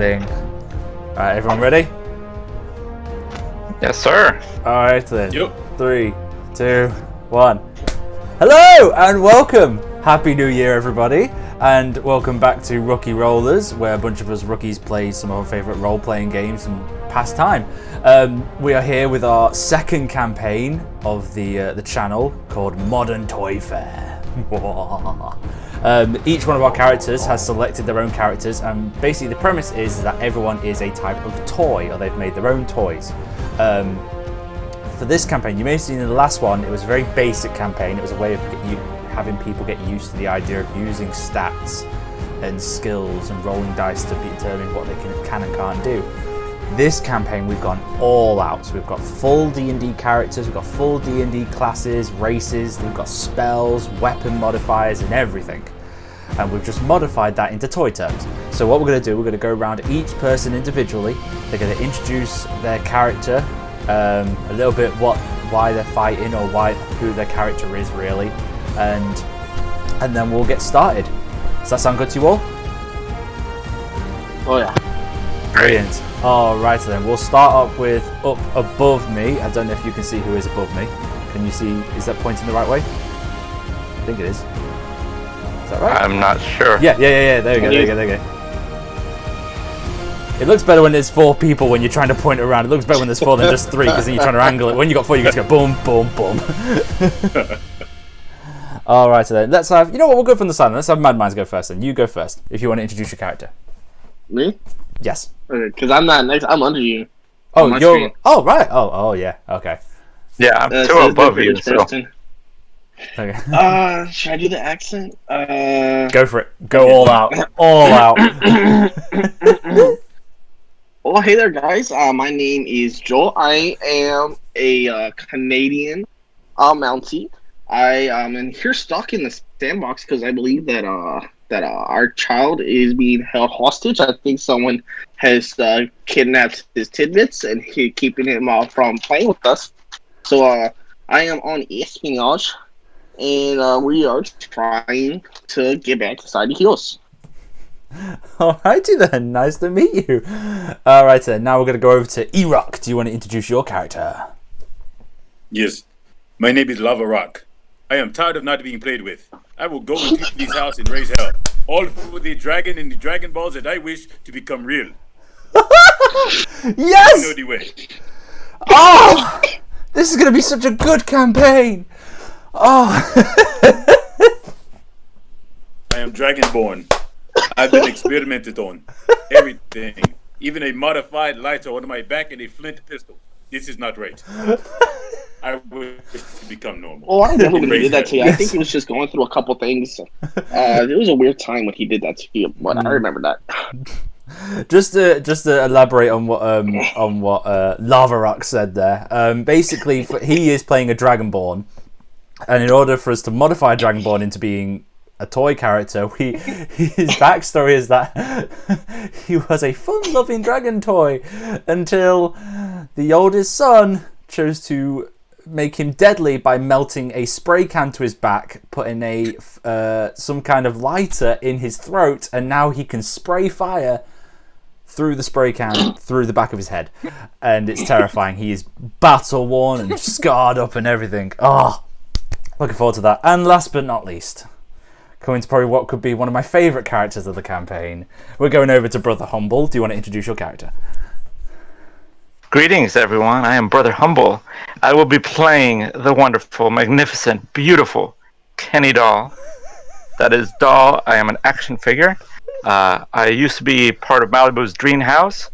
recording. Alright, everyone ready? Yes, sir. Alright then. Yep. 3, 2, 1. Hello and welcome! Happy New Year, everybody. And welcome back to Rookie Rollers, where a bunch of us rookies play some of our favourite role-playing games and pass time. We are here with our second campaign of the channel called Modern Toyfare. Each one of our characters has selected their own characters, and basically the premise is that everyone is a type of toy, or they've made their own toys. For this campaign, you may have seen in the last one, it was a very basic campaign. It was a way of having people get used to the idea of using stats and skills and rolling dice to determine what they can and can't do. This campaign, we've gone all out. So we've got full D&D characters, we've got full D&D classes, races, we've got spells, weapon modifiers, and everything. And we've just modified that into toy terms. So what we're going to do, we're going to go around each person individually. They're going to introduce their character, a little bit why they're fighting, or who their character is really, and then we'll get started. Does that sound good to you all? Oh yeah. Brilliant. Alright then, we'll start up with up above me. I don't know if you can see who is above me. Can you see, is that pointing the right way? I think it is. Is that right? I'm not sure. Yeah, there you go. It looks better when there's 4 people when you're trying to point it around. It looks better when there's 4 than just 3, because then you're trying to angle it. When you got 4, you just go boom, boom, boom. Alright then, let's have, you know what, we'll go from the side. Let's have Mad Minds go first then. You go first, if you want to introduce your character. Me? Yes. Okay, because I'm not next. I'm under you. Oh, you're. Screen. Oh, right. Oh, yeah. Okay. Yeah, I'm 2 above you. So. Okay. Should I do the accent? Go for it. Go all out. All out. Well, hey there, guys. My name is Joel. I am a Canadian Mountie. I am here stuck in the sandbox because I believe that our child is being held hostage. I think someone has kidnapped his tidbits and keeping him from playing with us. So I am on espionage, and we are trying to get back inside the hills. Alrighty then, nice to meet you. Alright then, now we're going to go over to E-Rock. Do you want to introduce your character? Yes, my name is Lava Rock. I am tired of not being played with. I will go into this house and raise hell. All for the dragon and the Dragon Balls that I wish to become real. Yes! You know the way. Oh! This is going to be such a good campaign. Oh! I am Dragonborn. I've been experimented on. Everything. Even a modified lighter on my back and a flint pistol. This is not right. I wish to become normal. Oh, I remember when he did that to you. I think he was just going through a couple things. It was a weird time when he did that to you, but I remember that. Just to elaborate on what Lava Rock said there. Basically, he is playing a Dragonborn, and in order for us to modify a Dragonborn into being a toy character, his backstory is that he was a fun-loving dragon toy until the oldest son chose to make him deadly by melting a spray can to his back, putting a some kind of lighter in his throat, and now he can spray fire through the spray can through the back of his head, and it's terrifying. He is battle worn and scarred up and everything. Oh, looking forward to that. And last but not least, coming to probably what could be one of my favourite characters of the campaign, we're going over to Brother Humble. Do you want to introduce your character? Greetings, everyone. I am Brother Humble. I will be playing the wonderful, magnificent, beautiful Kenny Doll. That is Doll. I am an action figure. I used to be part of Malibu's Dream House,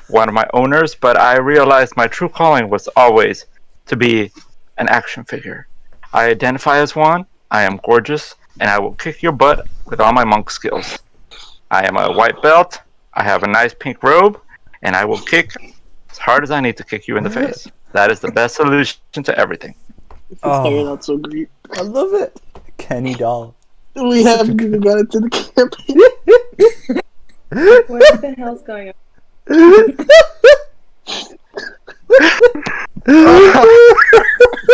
one of my owners, but I realized my true calling was always to be an action figure. I identify as one. I am gorgeous, and I will kick your butt with all my monk skills. I am a white belt. I have a nice pink robe, and I will kick as hard as I need to kick you in the face. That is the best solution to everything. That's so great. I love it. Kenny Doll. We haven't even got into the campaign. What the hell's going on?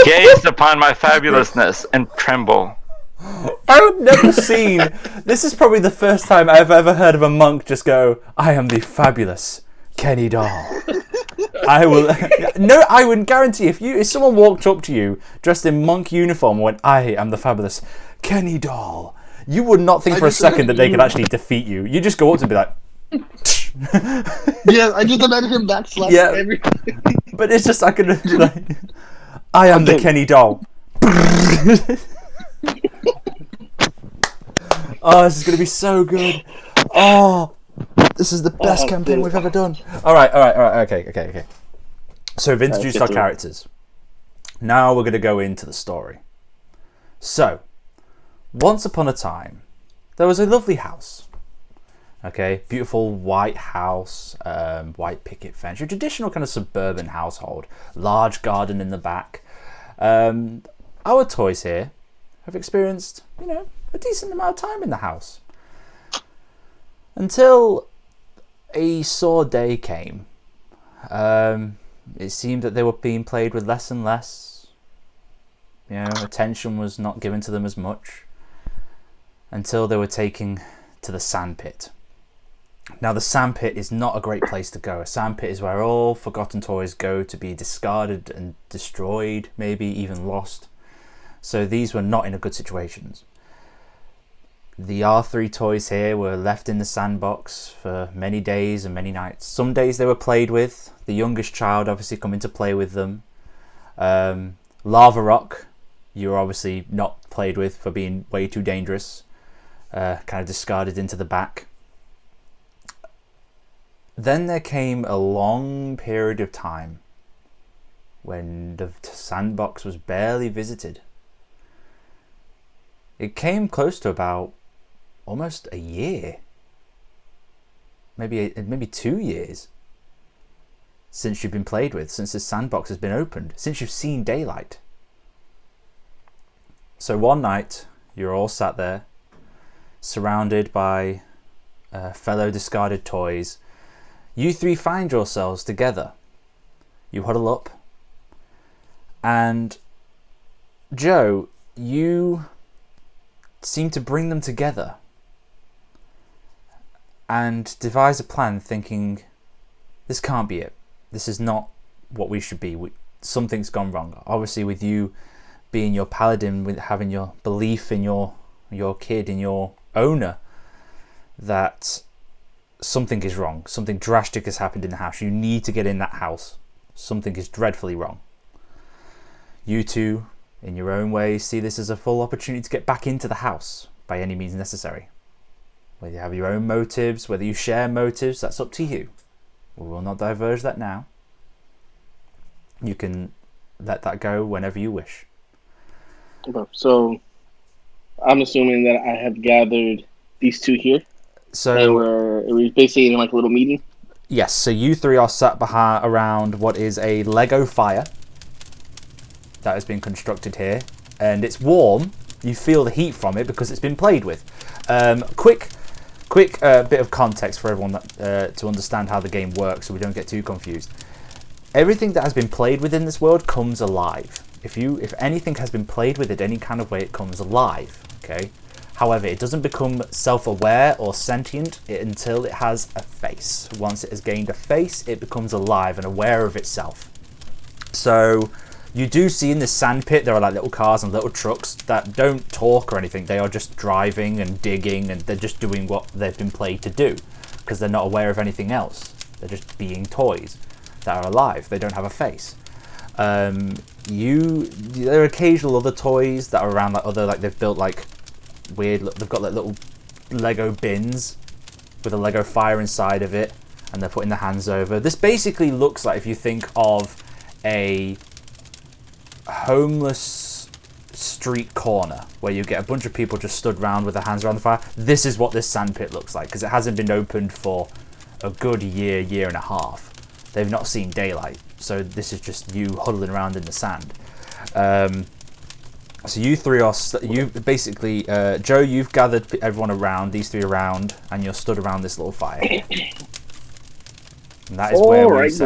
Gaze upon my fabulousness and tremble. I've never seen. This is probably the first time I've ever heard of a monk just go, "I am the fabulous Kenny Doll." I will. No, I would guarantee if someone walked up to you dressed in monk uniform and went, "I am the fabulous Kenny Doll," you would not think for a second that they could actually defeat you. You just go up to and be like. Yeah, I just imagine him backslapping everything. But it's just I could like, I am the Kenny Doll. Oh, this is gonna be so good. Oh, this is the best campaign we've ever done. All right. Okay. So we've introduced our characters. Now we're gonna go into the story. So, once upon a time, there was a lovely house. Okay, beautiful white house, white picket fence, your traditional kind of suburban household, large garden in the back. Our toys here have experienced, a decent amount of time in the house. Until a sore day came. It seemed that they were being played with less and less. Attention was not given to them as much. Until they were taken to the sandpit. Now, the sandpit is not a great place to go. A sandpit is where all forgotten toys go to be discarded and destroyed, maybe even lost. So these were not in a good situations. The R3 toys here were left in the sandbox for many days and many nights. Some days they were played with. The youngest child obviously coming to play with them. Lava Rock, you were obviously not played with for being way too dangerous. Kind of discarded into the back. Then there came a long period of time when the sandbox was barely visited. It came close to about almost a year, maybe 2 years since you've been played with, since this sandbox has been opened, since you've seen daylight. So one night, you're all sat there, surrounded by fellow discarded toys. You three find yourselves together. You huddle up. And Joe, you seem to bring them together and devise a plan thinking, this can't be it. This is not what we should be. Something's gone wrong. Obviously with you being your paladin, with having your belief in your kid, in your owner, that something is wrong. Something drastic has happened in the house. You need to get in that house. Something is dreadfully wrong. You two, in your own ways, see this as a full opportunity to get back into the house by any means necessary. Whether you have your own motives, whether you share motives, that's up to you. We will not diverge that now. You can let that go whenever you wish. So, I'm assuming that I have gathered these two here. So we're basically in like a little meeting. Yes, so you three are sat around what is a Lego fire that has been constructed here, and it's warm. You feel the heat from it because it's been played with. Quick bit of context for everyone to understand how the game works, so we don't get too confused. Everything that has been played with in this world comes alive. If anything has been played with in any kind of way, it comes alive. Okay. However, it doesn't become self-aware or sentient until it has a face. Once it has gained a face, it becomes alive and aware of itself. So you do see in this sandpit, there are like little cars and little trucks that don't talk or anything. They are just driving and digging, and they're just doing what they've been played to do because they're not aware of anything else. They're just being toys that are alive. They don't have a face. There are occasional other toys that are around, like they've built like weird. They've got like little Lego bins with a Lego fire inside of it, and they're putting their hands over. This basically looks like, if you think of a homeless street corner where you get a bunch of people just stood around with their hands around the fire. This is what this sandpit looks like, because it hasn't been opened for a good year and a half. They've not seen daylight, so this is just you huddling around in the sand. So you three are, basically, Joe, you've gathered everyone around, these three around, and you're stood around this little fire. And that is where we boys.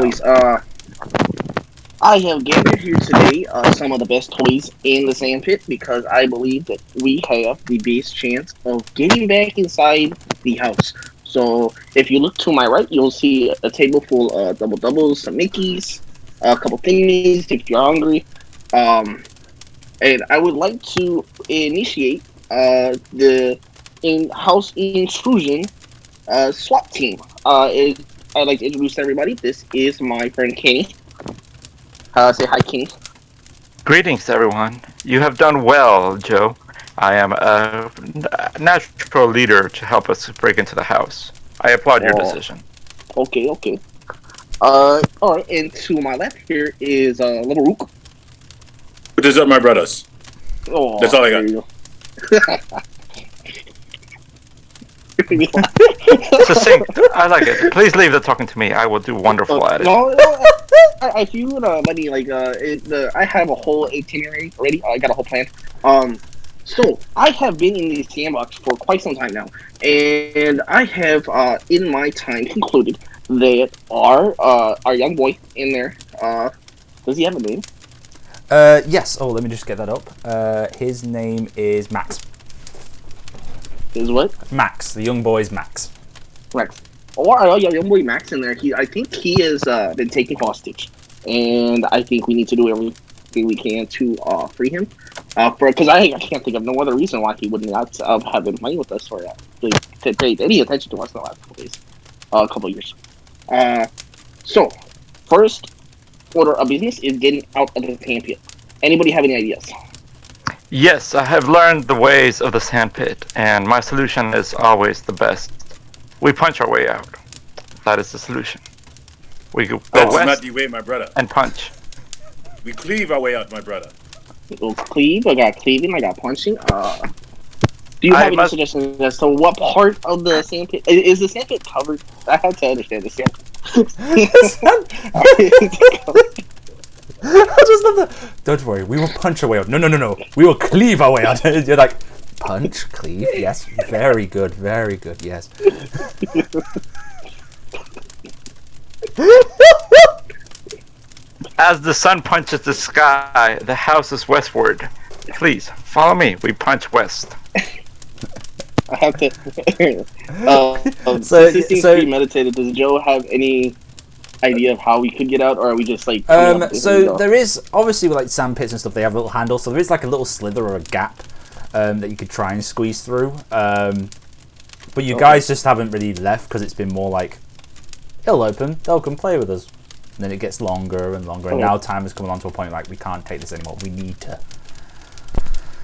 I have gathered here today some of the best toys in the sandpit because I believe that we have the best chance of getting back inside the house. So if you look to my right, you'll see a table full of double doubles, some Mickeys, a couple thingies if you're hungry. And I would like to initiate the in-house intrusion SWAT team. I'd like to introduce everybody. This is my friend Kenny. Say hi, Kenny. Greetings, everyone. You have done well, Joe. I am a natural leader to help us break into the house. I applaud your decision. Okay. Alright, and to my left here is Little Rook. What is up, my brothers? Oh, That's all I there got. you Succinct. I like it. Please leave the talking to me. I will do wonderful at it. No, if you would let me, I have a whole itinerary already. I got a whole plan. So I have been in the sandbox for quite some time now, and I have, in my time, concluded that our young boy in there, does he have a name? Yes. Oh, let me just get that up. His name is Max. Is what? Max. The young boy's Max. Max. Or our young boy Max in there. I think he has been taken hostage, and I think we need to do everything we can to free him. Because I can't think of no other reason why he would not have been playing with us or to pay any attention to us in the last couple years. So first order of business is getting out of the sandpit. Anybody have any ideas? Yes, I have learned the ways of the sandpit, and my solution is always the best. We punch our way out. That is the solution. We go That's west not the way, my brother. and punch. We cleave our way out, my brother. Well, cleave. I got cleaving. I got punching. Do you have any suggestions as to what part of the sandpit is the sandpit covered? I have to understand the sandpit. I just love that. Don't worry, we will punch our way out. No. We will cleave our way out. You're like, punch, cleave, yes. Very good, yes. As the sun punches the sky, the house is westward. Please, follow me. We punch west. I have to. Since this seems premeditated, does Joe have any idea of how we could get out, or are we just like? So there is obviously with like sand pits and stuff. They have little handles, so there is like a little slither or a gap that you could try and squeeze through. But you guys just haven't really left because it's been more like it'll open, they'll come play with us, and then it gets longer and longer. And now time has come along to a point like we can't take this anymore. We need to.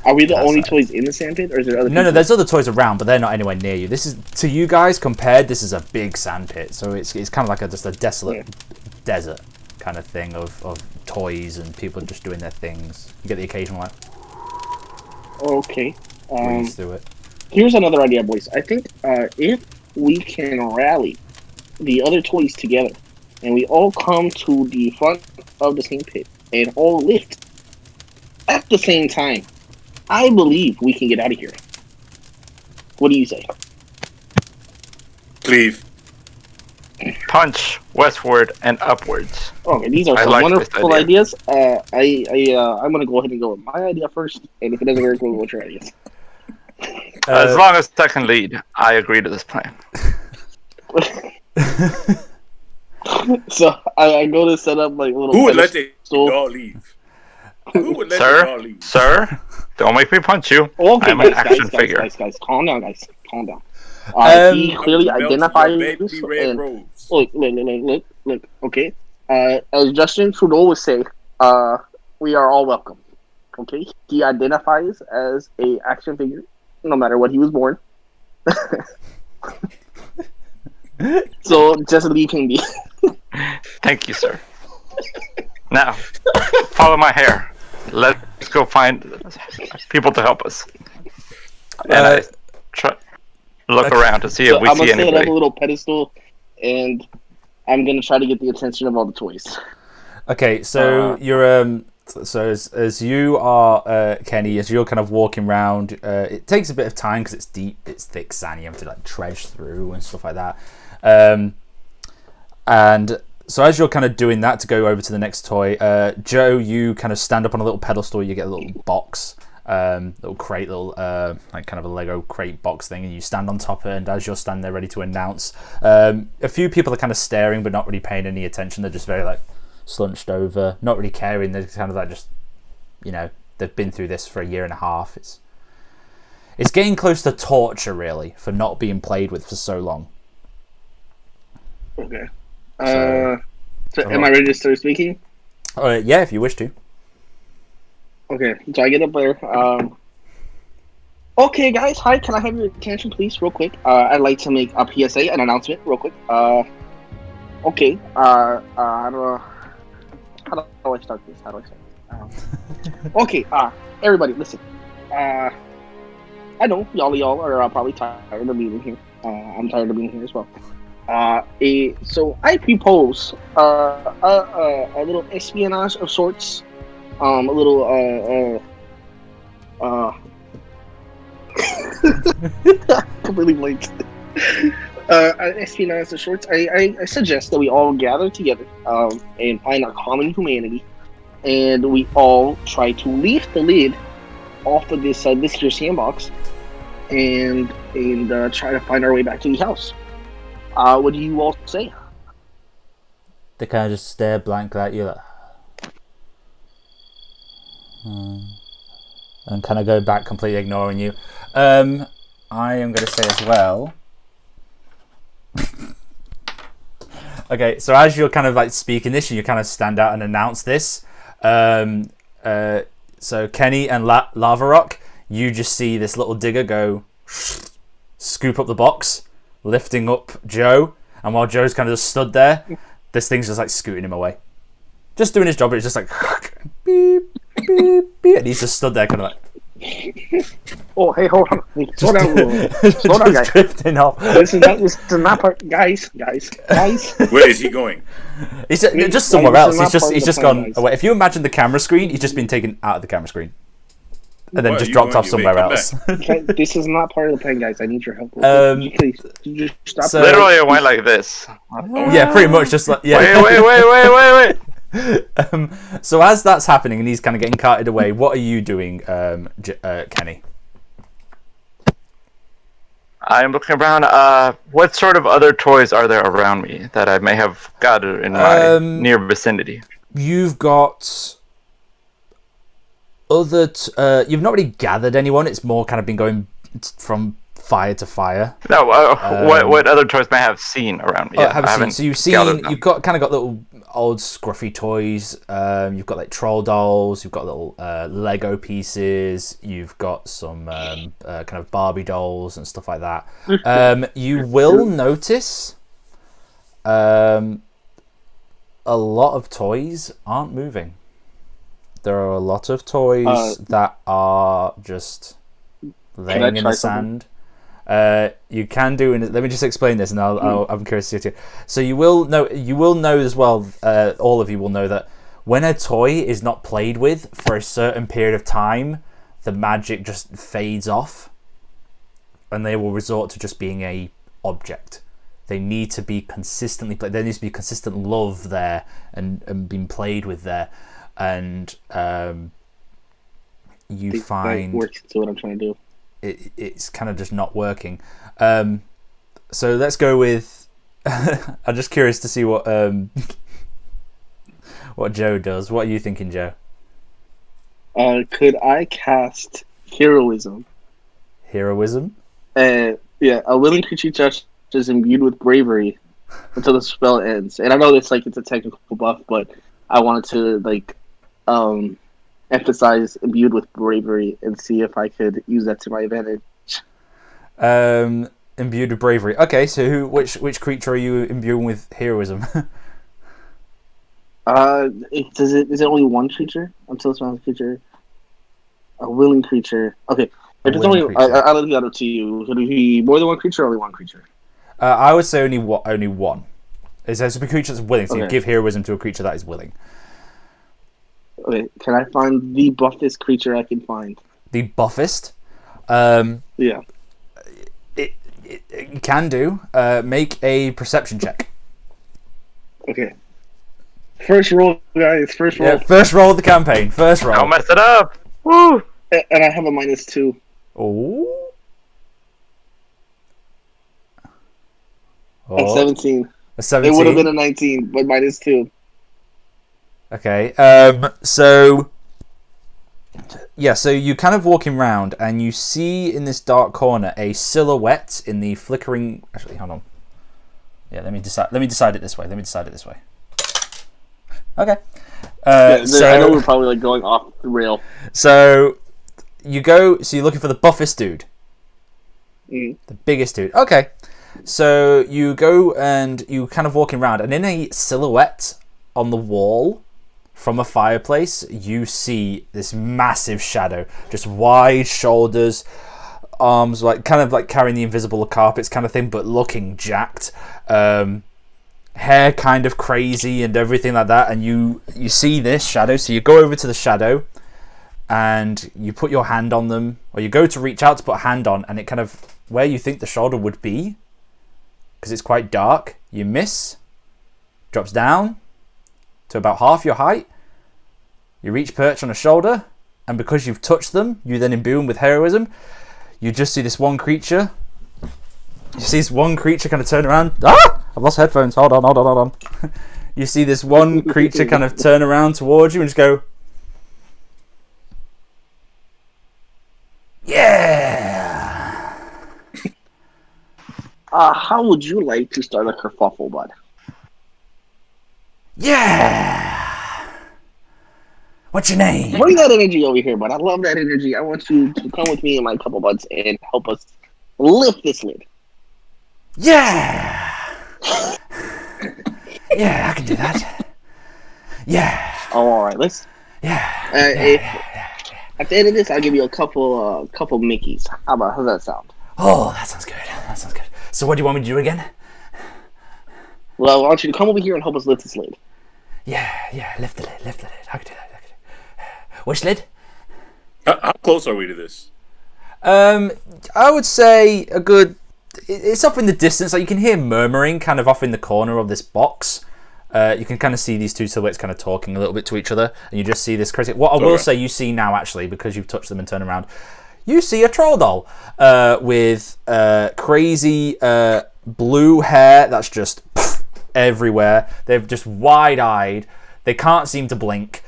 Are we the only toys in the sandpit, or is there other? No, there's other toys around, but they're not anywhere near you. This is, to you guys compared, this is a big sandpit, so it's kind of like just a desolate desert kind of thing of toys and people just doing their things. You get the occasional like. Okay. Breeze through it. Here's another idea, boys. I think if we can rally the other toys together, and we all come to the front of the sandpit and all lift at the same time, I believe we can get out of here. What do you say? Cleave. Punch westward and upwards. Okay, these are some wonderful ideas. I'm gonna go ahead and go with my idea first, and if it doesn't work, we'll go with your ideas. As long as I can lead, I agree to this plan. So I go to set up like little. Who would let the dog leave? Who would let the dog leave? Sir, don't make me punch you. Okay, I'm an action figure. Guys, calm down, guys, calm down. He clearly identifies. Look. Okay. As Justin Trudeau would say, we are all welcome. Okay. He identifies as a action figure, no matter what he was born. So just leave him be. Thank you, sir. Now, follow my hair. Let's go find people to help us. And I look around to see if we see anybody. I'm gonna set up a little pedestal, and I'm gonna try to get the attention of all the toys. Okay, so you're so as you are Kenny, as you're kind of walking around, it takes a bit of time because it's deep, it's thick sand. You have to like trudge through and stuff like that. And So as you're kind of doing that to go over to the next toy, Joe, you kind of stand up on a little pedestal. You get a little box, little crate, little like kind of a Lego crate box thing, and you stand on top of it. And as you're standing there ready to announce, a few people are kind of staring but not really paying any attention. They're just very like slunched over, not really caring. They're kind of like just, you know, they've been through this for a year and a half. It's getting close to torture, really, for not being played with for so long. Okay. So am I ready to start speaking? Yeah, if you wish to. Okay, so I get up there. Okay, guys, hi. Can I have your attention, please, real quick? I'd like to make a PSA, an announcement, real quick. Okay. How do I start this? Okay. Everybody, listen. I know y'all are probably tired of being here. I'm tired of being here as well. So I propose a little espionage of sorts, a little completely blanked. An espionage of sorts. I suggest that we all gather together and find our common humanity, and we all try to lift the lid off of this here sandbox, and try to find our way back to the house. What do you all say? They kind of just stare blankly at you, like, and kind of go back, completely ignoring you. I am going to say as well. Okay, so as you're kind of like speaking this, you kind of stand out and announce this. So Kenny and Lava Rock, you just see this little digger go scoop up the box, lifting up Joe, and while Joe's kind of just stood there, this thing's just like scooting him away, just doing his job. But it's just like beep, beep, beep, and he's just stood there kind of like, oh, hey, hold on, slow down, guys. Drifting off. This is not part, guys. Where is he going? He's just somewhere else. He's just gone guys. away. If you imagine the camera screen, he's just been taken out of the camera screen, and then Where just are you dropped going? off You somewhere may come else. This is not part of the plan, guys. I need your help. Please, just stop. so- Literally, it went like this. Yeah, pretty much just like yeah. Wait. So as that's happening and he's kind of getting carted away, what are you doing, Kenny? I'm looking around. What sort of other toys are there around me that I may have gathered in my near vicinity? You've got other. You've not really gathered anyone. It's more kind of been going from fire to fire. No. What other toys may I have seen around me? I haven't seen. So you've got little old scruffy toys. You've got like troll dolls. You've got little Lego pieces. You've got some kind of Barbie dolls and stuff like that. You will notice a lot of toys aren't moving. There are a lot of toys that are just laying in the sand. You can do, and let me just explain this, and I'm curious to see it too. So you will know as well. All of you will know that when a toy is not played with for a certain period of time, the magic just fades off, and they will resort to just being a object. They need to be consistently played. There needs to be consistent love there and being played with there, and you find that works to what I'm trying to do. It's kind of just not working. So let's go with. I'm just curious to see what Joe does. What are you thinking, Joe? Could I cast heroism? Heroism? Yeah, a willing creature just is imbued with bravery until the spell ends. And I know it's a technical buff, but I wanted to emphasize imbued with bravery and see if I could use that to my advantage. Imbued with bravery. Okay, so which creature are you imbuing with heroism? Is it only one creature? Until it's one creature. A willing creature. Okay. If it's only, I'll leave that up to you. Could it be more than one creature or only one creature? I would say only one. It says a creature that's willing, so you Okay. give heroism to a creature that is willing. Okay, can I find the buffest creature I can find? The buffest? Yeah. You can do. Make a perception check. Okay. First roll, guys. First roll. Yeah, first roll of the campaign. First roll. Don't mess it up. Woo! And I have a -2. Oh. At 17. A 17. It would have been a 19, but -2. Okay. So. Yeah, so you're kind of walking around and you see in this dark corner a silhouette in the flickering. Actually, hold on. Yeah, let me decide it this way. Okay. So I know we're probably like going off the rail. So you're looking for the buffest dude. The biggest dude. Okay. So you go and you kind of walking around, and in a silhouette on the wall from a fireplace, you see this massive shadow, just wide shoulders, arms kind of like carrying the invisible carpets kind of thing, but looking jacked. Hair kind of crazy and everything like that, and you see this shadow, so you go over to the shadow and you put your hand on them, or you go to reach out to put a hand on, and it kind of where you think the shoulder would be, because it's quite dark, you miss, drops down to about half your height. You reach perch on a shoulder, and because you've touched them, you then imbue them with heroism. You just see this one creature. You see this one creature kind of turn around. Ah! I've lost headphones. Hold on. You see this one creature kind of turn around towards you and just go, yeah! How would you like to start a kerfuffle, bud? Yeah! What's your name? Bring that energy over here, bud. I love that energy. I want you to come with me and my couple buds and help us lift this lid. Yeah! Yeah, I can do that. Yeah. Oh, all right, let's. Yeah. At the end of this, I'll give you a couple Mickeys. How's that sound? Oh, that sounds good. So what do you want me to do again? Well, I want you to come over here and help us lift this lid. Yeah, lift the lid. I can do that. Which lid? How close are we to this? I would say a good. It's off in the distance. Like you can hear murmuring, kind of off in the corner of this box. You can kind of see these two silhouettes kind of talking a little bit to each other, and you just see this crazy. What I will say, you see now actually, because you've touched them and turned around, you see a troll doll with crazy blue hair that's just everywhere. They're just wide-eyed. They can't seem to blink.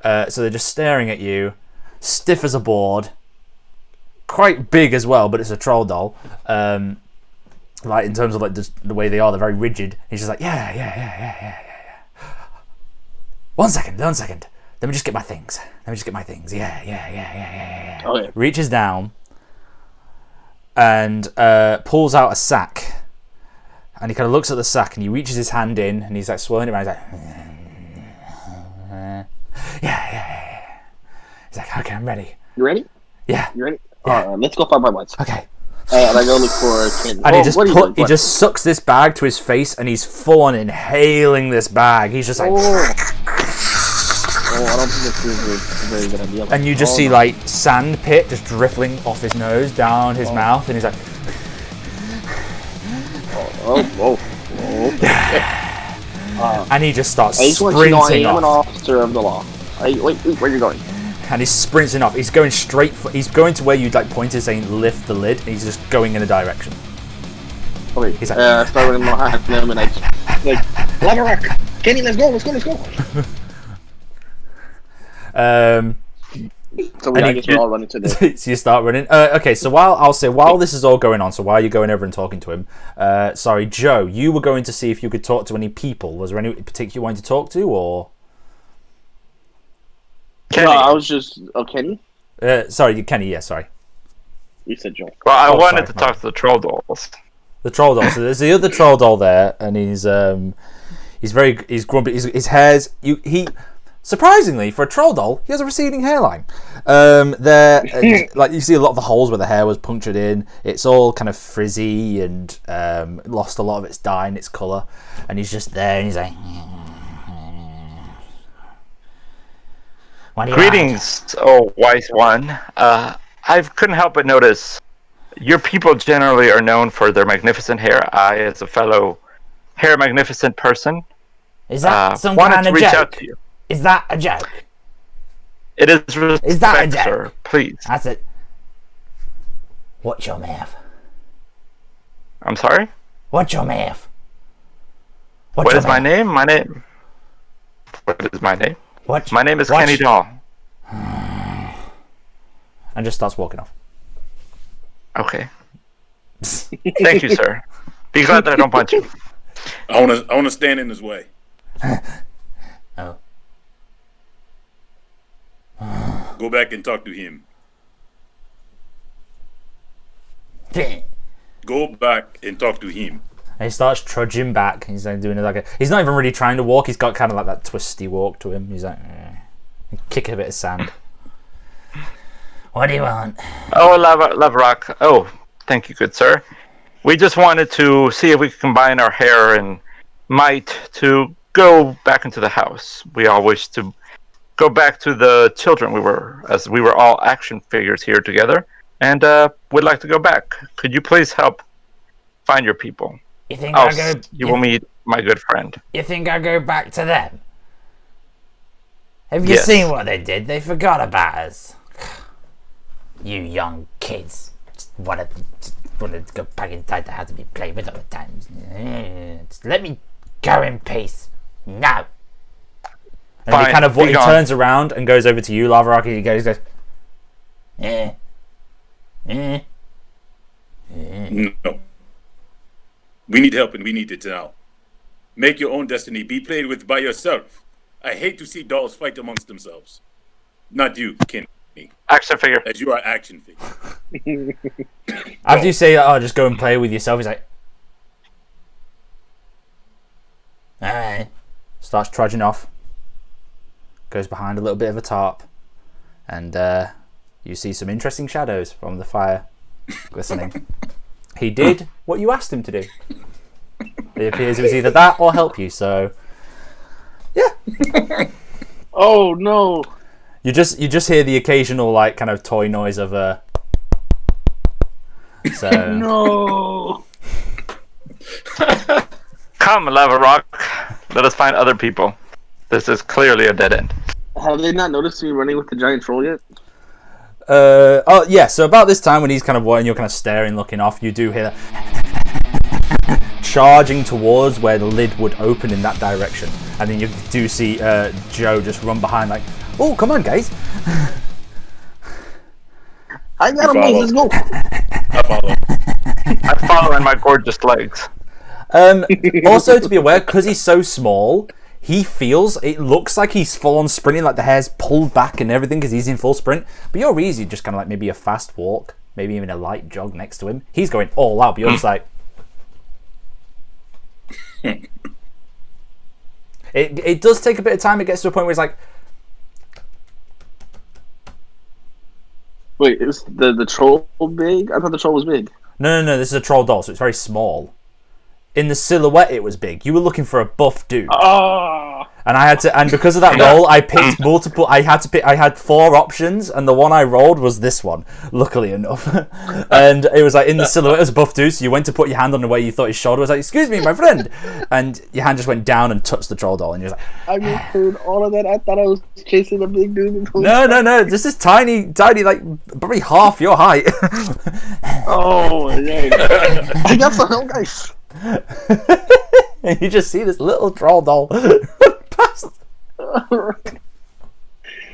So they're just staring at you, stiff as a board, quite big as well, but it's a troll doll. Like in terms of like just the way they are, they're very rigid. He's just like, yeah. One second. Let me just get my things. Yeah. Okay. Reaches down and pulls out a sack, and he kind of looks at the sack and he reaches his hand in and he's like swirling it around. He's like, yeah. He's like, okay, I'm ready. You ready? Yeah. You ready? Yeah. All right, let's go find my buds. Okay. And I go look for candy. And he What? just sucks this bag to his face, and he's full on inhaling this bag. He's just like, I don't think this is a very good idea. and you just see like sand pit just dribbling off his nose down his mouth, and he's like, and he just starts I just want you to know I sprinting am an off. officer of the law. Wait, where are you going? And he's sprinting off. He's going straight for. He's going to where you'd like pointed saying lift the lid, and he's just going in a direction. Okay, He's like, start running behind them, and I like, Laverack, Kenny, let's go. So I guess we're all running to this. So you start running. Okay, so while this is all going on, so while you're going over and talking to him, sorry, Joe, you were going to see if you could talk to any people. Was there any particular you wanted to talk to, or? Kenny. No, I was just Kenny. Sorry, Kenny. Yeah, sorry. You said Joe. Well, I wanted sorry, to talk to the troll dolls. The troll doll. So there's the other troll doll there, and he's grumpy. His hair's he. Surprisingly, for a troll doll, he has a receding hairline. Like you see a lot of the holes where the hair was punctured in. It's all kind of frizzy and lost a lot of its dye and its colour. And he's just there, and he's like, what do you Greetings, oh wise one. I couldn't help but notice your people generally are known for their magnificent hair. I, as a fellow hair magnificent person, Is that some wanted kind to of reach joke? out to you. Is that a joke? It is respect, Is that a joke? sir. Please. That's it. Watch your mouth. I'm sorry? Watch your mouth. What is my name? My name... What is my name? What? My name is Kenny Doll. And just starts walking off. Okay. Thank you, sir. Be glad that I don't punch you. I wanna stand in his way. Oh. Go back and talk to him. Go back and talk to him. And he starts trudging back. He's like doing it like he's not even really trying to walk. He's got kind of like that twisty walk to him. He's like kicking a bit of sand. What do you want? Oh, Love Rock. Oh, thank you, good sir. We just wanted to see if we could combine our hair and might to go back into the house. We all wish to go back to the children we were all action figures here together, and would like to go back. Could you please help find your people? You think I go? You will meet my good friend. You think I go back to them? Have you Yes. seen what they did? They forgot about us. You young kids just wanted to go back inside the house and be playing with all the time. Just let me go in peace. No. And Fine, he kind of be he gone. turns around and goes over to you, Lava Rock, and he goes, No. We need help and we need it now. Make your own destiny. Be played with by yourself. I hate to see dolls fight amongst themselves. Not you, Kenny, Action figure. as you are action figure. after you say, oh, just go and play with yourself, he's like, alright. Starts trudging off. Goes behind a little bit of a tarp. And you see some interesting shadows from the fire glistening. He did what you asked him to do. It appears it was either that or help you, so yeah. Oh no! You just hear the occasional like kind of toy noise of a so No! Come, Lava Rock. Let us find other people. This is clearly a dead end. Have they not noticed me running with the giant troll yet? oh yeah, so about this time when he's kind of and you're kind of staring, looking off, you do hear charging towards where the lid would open in that direction, and then you do see Joe just run behind like, oh come on guys. I got him, Follow. let's go! I follow. I follow in my gorgeous legs. Also to be aware, because he's so small, it looks like he's full on sprinting, like the hair's pulled back and everything because he's in full sprint, but you're easy, just kind of like maybe a fast walk, maybe even a light jog next to him. He's going all out, but you're just like it does take a bit of time. It gets to a point where it's like, Wait, is the troll big? I thought the troll was big. no, this is a troll doll, so it's very small. In the silhouette it was big. You were looking for a buff dude. Oh! And because of that roll, I picked multiple. I had 4 options, and the one I rolled was this one. Luckily enough, and it was like in the silhouette as a buff dude. So you went to put your hand on the way you thought his shoulder was. Like, excuse me, my friend, and your hand just went down and touched the troll doll, and you're like, I just heard all of that. I thought I was chasing a big dude. no, this is tiny, like probably half your height. Oh, yeah. I got some help, guys. And you just see this little troll doll past.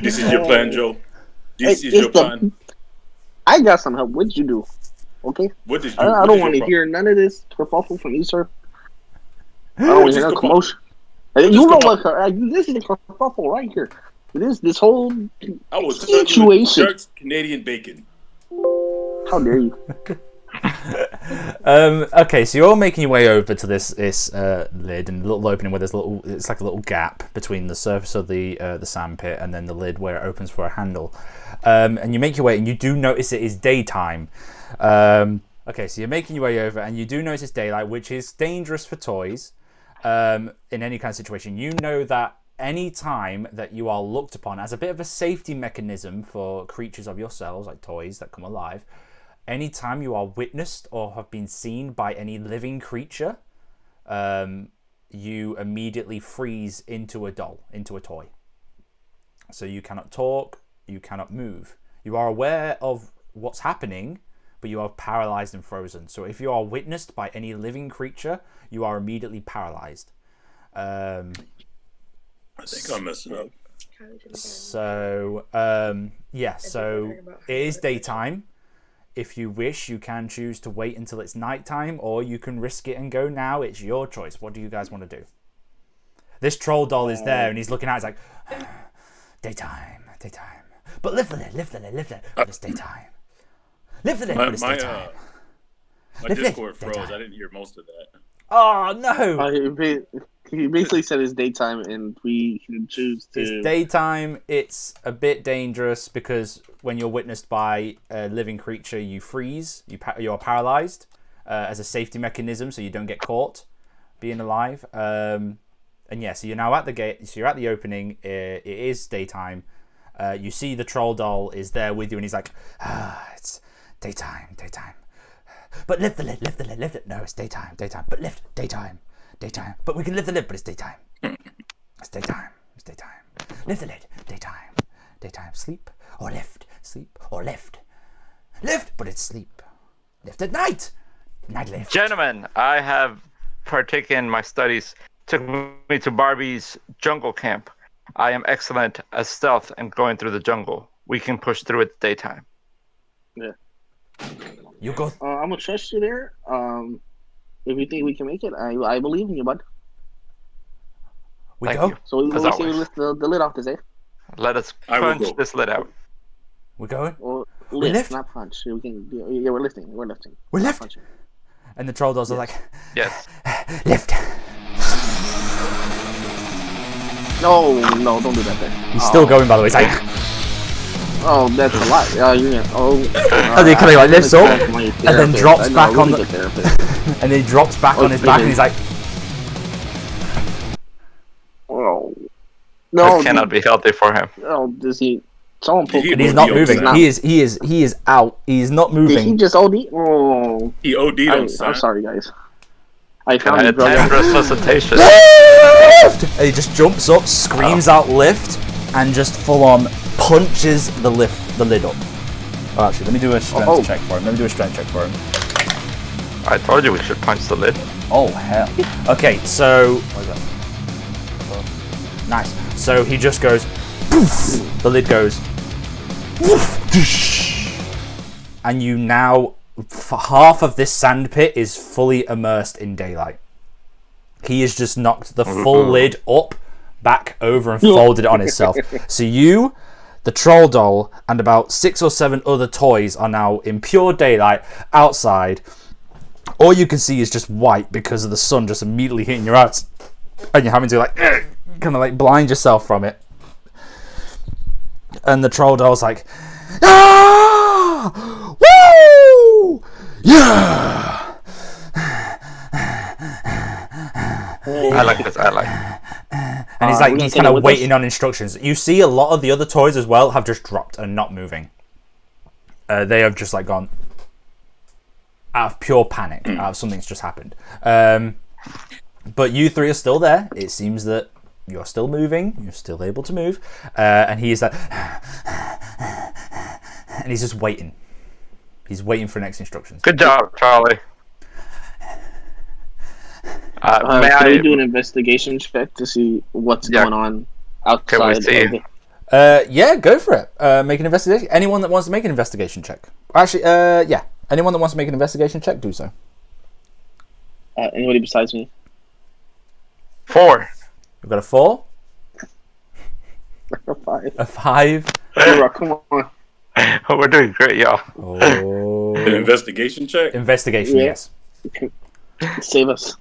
This is your plan, Joe. This is It's your plan. I got some help. What'd you do? Okay? What did you? I don't want to hear none of this kerfuffle from you, sir. I don't want to hear no commotion. You know what? This is a kerfuffle right here. This whole I will turn you into situation. jerks Canadian bacon. How dare you? Okay, so you're all making your way over to this lid and the little opening where it's like a little gap between the surface of the sand pit and then the lid where it opens for a handle. And you make your way and you do notice it is daytime. Okay, so you're making your way over and you do notice it's daylight, which is dangerous for toys in any kind of situation. You know that any time that you are looked upon as a bit of a safety mechanism for creatures of yourselves, like toys that come alive, anytime you are witnessed or have been seen by any living creature, you immediately freeze into a doll, into a toy. So you cannot talk, you cannot move. You are aware of what's happening, but you are paralyzed and frozen. So if you are witnessed by any living creature, you are immediately paralyzed. I think I'm messing up. So, so it is daytime. If you wish, you can choose to wait until it's nighttime, or you can risk it and go now. It's your choice. What do you guys want to do? This troll doll is there, and he's looking out. He's like, daytime. But lift the lid, but it's daytime. Lift the lid, but it's daytime. My Discord froze. Daytime. I didn't hear most of that. Oh, no! He basically said it's daytime, and we can choose to... It's daytime. It's a bit dangerous, because when you're witnessed by a living creature, you freeze. You are paralyzed as a safety mechanism, so you don't get caught being alive. And yeah, so you're now at the gate. So you're at the opening. It is daytime. You see the troll doll is there with you, and he's like, it's daytime. But lift the lid, lift it. No, it's daytime. But lift, daytime. But we can lift the lid, but it's daytime. It's daytime. Lift the lid, daytime. Sleep or lift, Lift, but it's sleep. Lift at night. Night lift. Gentlemen, I have partaken in my studies. Took me to Barbie's jungle camp. I am excellent as stealth and going through the jungle. We can push through it daytime. Yeah. You go. I'm gonna trust you there. If you think we can make it, I believe in you, bud. We Thank go. you. So we see we lift the lid off this, eh? Let us punch this lid out. We're going. Or We lift? not punch. We can. Yeah, we're lifting. We Not lift. punching. And the troll dolls are like, Yes. lift. No, don't do that there. He's still going, by the way. He's like, Oh, that's a lot. and then kind of like lifts up, and then drops back on the, and then he drops back on his back, and he's like, Oh. No, It cannot be healthy for him. Oh, does he? Someone poke and he's not moving. He is out. He's not Did he moving. just OD? Oh. He OD'd on I'm sorry, guys. I found I the had brother. 10 resuscitation. Lift! And he just jumps up, screams out lift, and just full on punches the lid up. Oh, actually, let me do a strength check for him. I told you we should punch the lid. Oh, hell. Okay, so... What is that? Nice. So he just goes... Poof! The lid goes... Woof! And you now... Half of this sand pit is fully immersed in daylight. He has just knocked the full lid up, back over, and folded it on itself. So you... The troll doll and about 6 or 7 other toys are now in pure daylight outside. All you can see is just white because of the sun just immediately hitting your eyes, and you're having to like kind of like blind yourself from it. And the troll doll's like, ah, woo, yeah. I like this. And he's kind of waiting on instructions. You see a lot of the other toys as well have just dropped and not moving. They have just like gone out of pure panic. Out of something's just happened. But you three are still there. It seems that you're still moving. You're still able to move. And he's like, and he's just waiting. He's waiting for next instructions. Good job, Charlie. Can we do an investigation check to see what's going on outside? Can we see? Yeah, go for it. Make an investigation. Anyone that wants to make an investigation check. Actually, yeah. Anyone that wants to make an investigation check, do so. Anybody besides me? 4. We've got a 4. A 5. A 5. Come on. We're doing great, y'all. Oh. An investigation check? Investigation, Yeah. yes. Save us.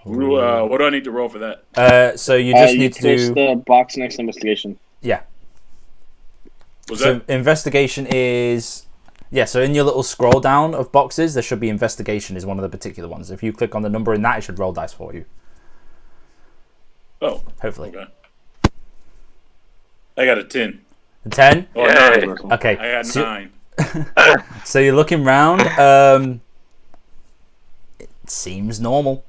What do I need to roll for that? So you just need to push do... the box next to investigation. Yeah. Was So that? investigation is... Yeah, so in your little scroll down of boxes, there should be investigation is one of the particular ones. If you click on the number in that, it should roll dice for you. Oh. Hopefully. Okay. I got a 10. A 10? Oh, Yay. 9. Okay. I got 9. So you're looking round. It seems normal.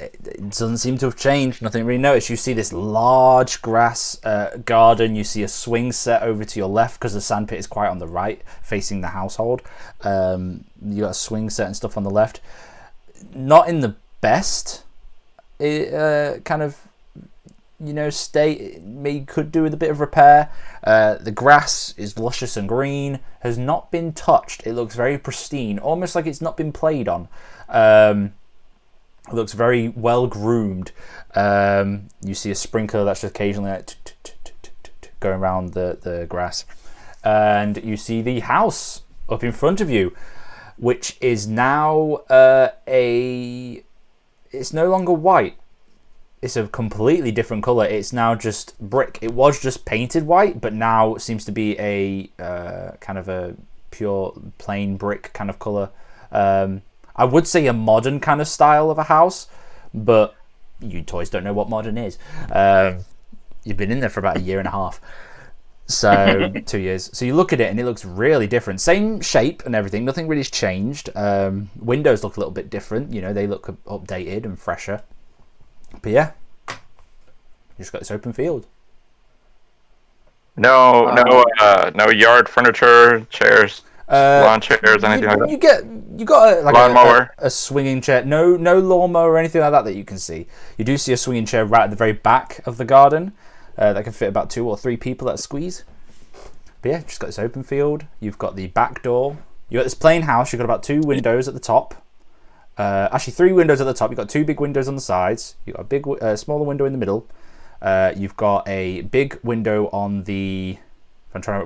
it doesn't seem to have changed. Nothing really noticed. You see this large grass garden. You see a swing set over to your left because the sandpit is quite on the right, facing the household. You got a swing set and stuff on the left. Not in the best kind of state. Maybe could do with a bit of repair. The grass is luscious and green. Has not been touched. It looks very pristine, almost like it's not been played on. It looks very well groomed. You see a sprinkler that's just occasionally going around the grass, and you see the house up in front of you, which is now it's no longer white. It's a completely different color. It's now just brick. It was just painted white, but now it seems to be a kind of a pure plain brick kind of color. I would say a modern kind of style of a house, but you toys don't know what modern is. You've been in there for about a year and a half. So 2 years. So you look at it and it looks really different. Same shape and everything. Nothing really has changed. Windows look a little bit different. They look updated and fresher. But yeah, you just got this open field. No yard furniture, chairs, lawn chairs, anything like that. You got lawnmower, a swinging chair. No lawnmower or anything like that you can see. You do see a swinging chair right at the very back of the garden that can fit about 2 or 3 people at a squeeze. But yeah, just got this open field. You've got the back door. You got this plain house. You've got about 2 windows at the top. Actually, 3 windows at the top. You've got 2 big windows on the sides. You've got a big, smaller window in the middle. You've got a big window on the,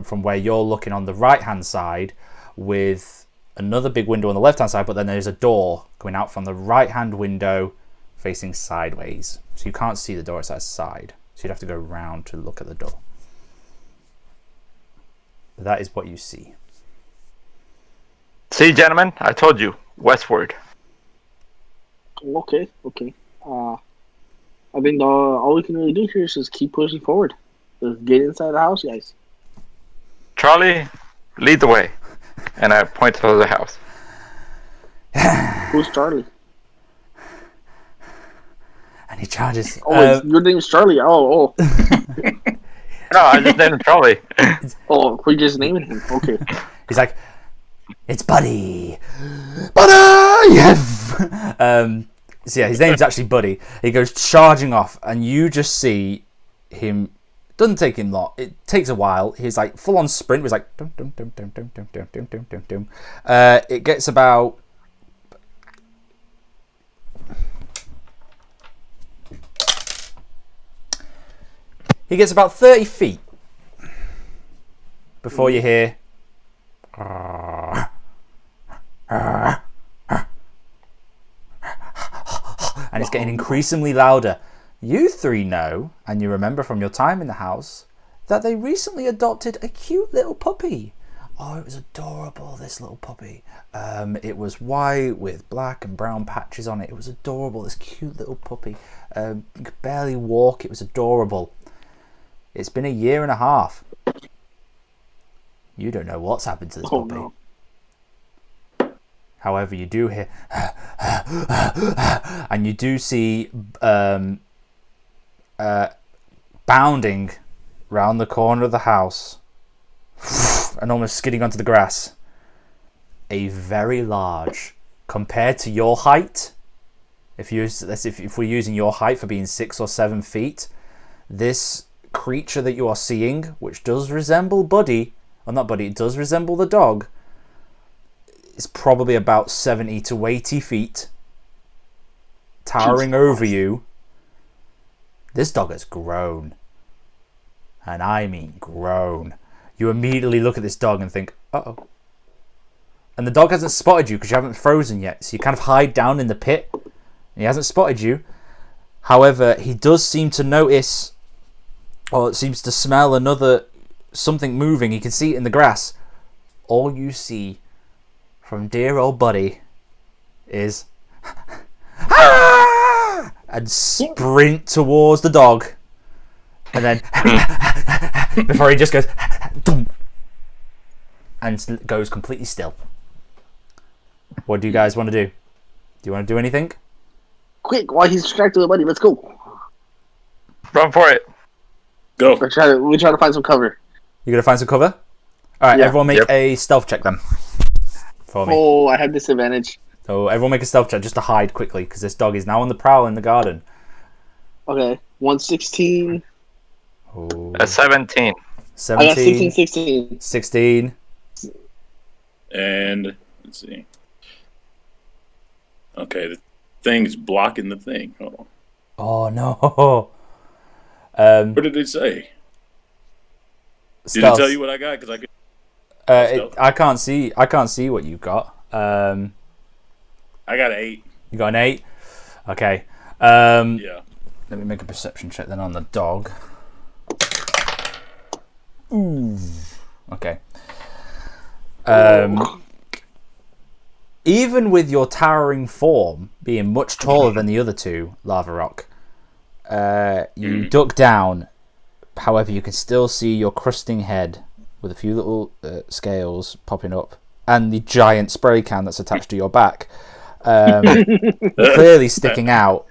from where you're looking on the right-hand side, with another big window on the left-hand side, but then there's a door coming out from the right-hand window facing sideways. So you can't see the door, it's at the side. So you'd have to go around to look at the door. But that is what you see. See, gentlemen, I told you, westward. Okay. I think all we can really do here is just keep pushing forward. Just get inside the house, guys. Charlie, lead the way. And I point to the house. Who's Charlie? And he charges. Your name's Charlie. Oh. No, I just named him Charlie. Oh, we're just naming him. Okay. He's like, it's Buddy! Buddy! So yeah, his name's actually Buddy. He goes charging off, and you just see him. Doesn't take him long. It takes a while. He's like full on sprint. It was like dum dum dum dum dum dum dum dum dum dum dum. It gets about. He gets about 30 feet before you hear. And it's getting increasingly louder. You 3 know, and you remember from your time in the house, that they recently adopted a cute little puppy. Oh, it was adorable, this little puppy. It was white with black and brown patches on it. It was adorable, this cute little puppy. You could barely walk. It was adorable. It's been a year and a half. You don't know what's happened to this puppy. No. However, you do hear, and you do see bounding round the corner of the house and almost skidding onto the grass, a very large, compared to your height, if we're using your height for being 6 or 7 feet, this creature that you are seeing, which does resemble Buddy, or not Buddy, it does resemble the dog, is probably about 70 to 80 feet, towering over you. This dog has grown. And I mean grown. You immediately look at this dog and think, uh-oh. And the dog hasn't spotted you because you haven't frozen yet. So you kind of hide down in the pit. And he hasn't spotted you. However, he does seem to notice, or it seems to smell something moving. He can see it in the grass. All you see from dear old Buddy is and sprint towards the dog, and then before he just goes and goes completely still. What do you guys want to do? Do you want to do anything? Quick, while he's distracted with Buddy, let's go. Run for it. Go. We're trying to find some cover. You gonna find some cover? All right, Yeah. everyone make Yep. a stealth check then. For me. Oh, I have disadvantage. So everyone make a stealth check just to hide quickly because this dog is now on the prowl in the garden. Okay, 116. Oh. A 17. I got 17, 16. 16. And let's see. Okay, the thing's blocking the thing. Hold on. Oh no. What did it say? Did Stealth. it tell you what I got? Because I could. I can't see. I can't see what you've got. I got an 8. You got an 8. Okay. Yeah. Let me make a perception check then on the dog. Ooh. Okay. Even with your towering form being much taller than the other two, Lava Rock, you duck down. However, you can still see your crusting head with a few little scales popping up and the giant spray can that's attached to your back, clearly sticking out.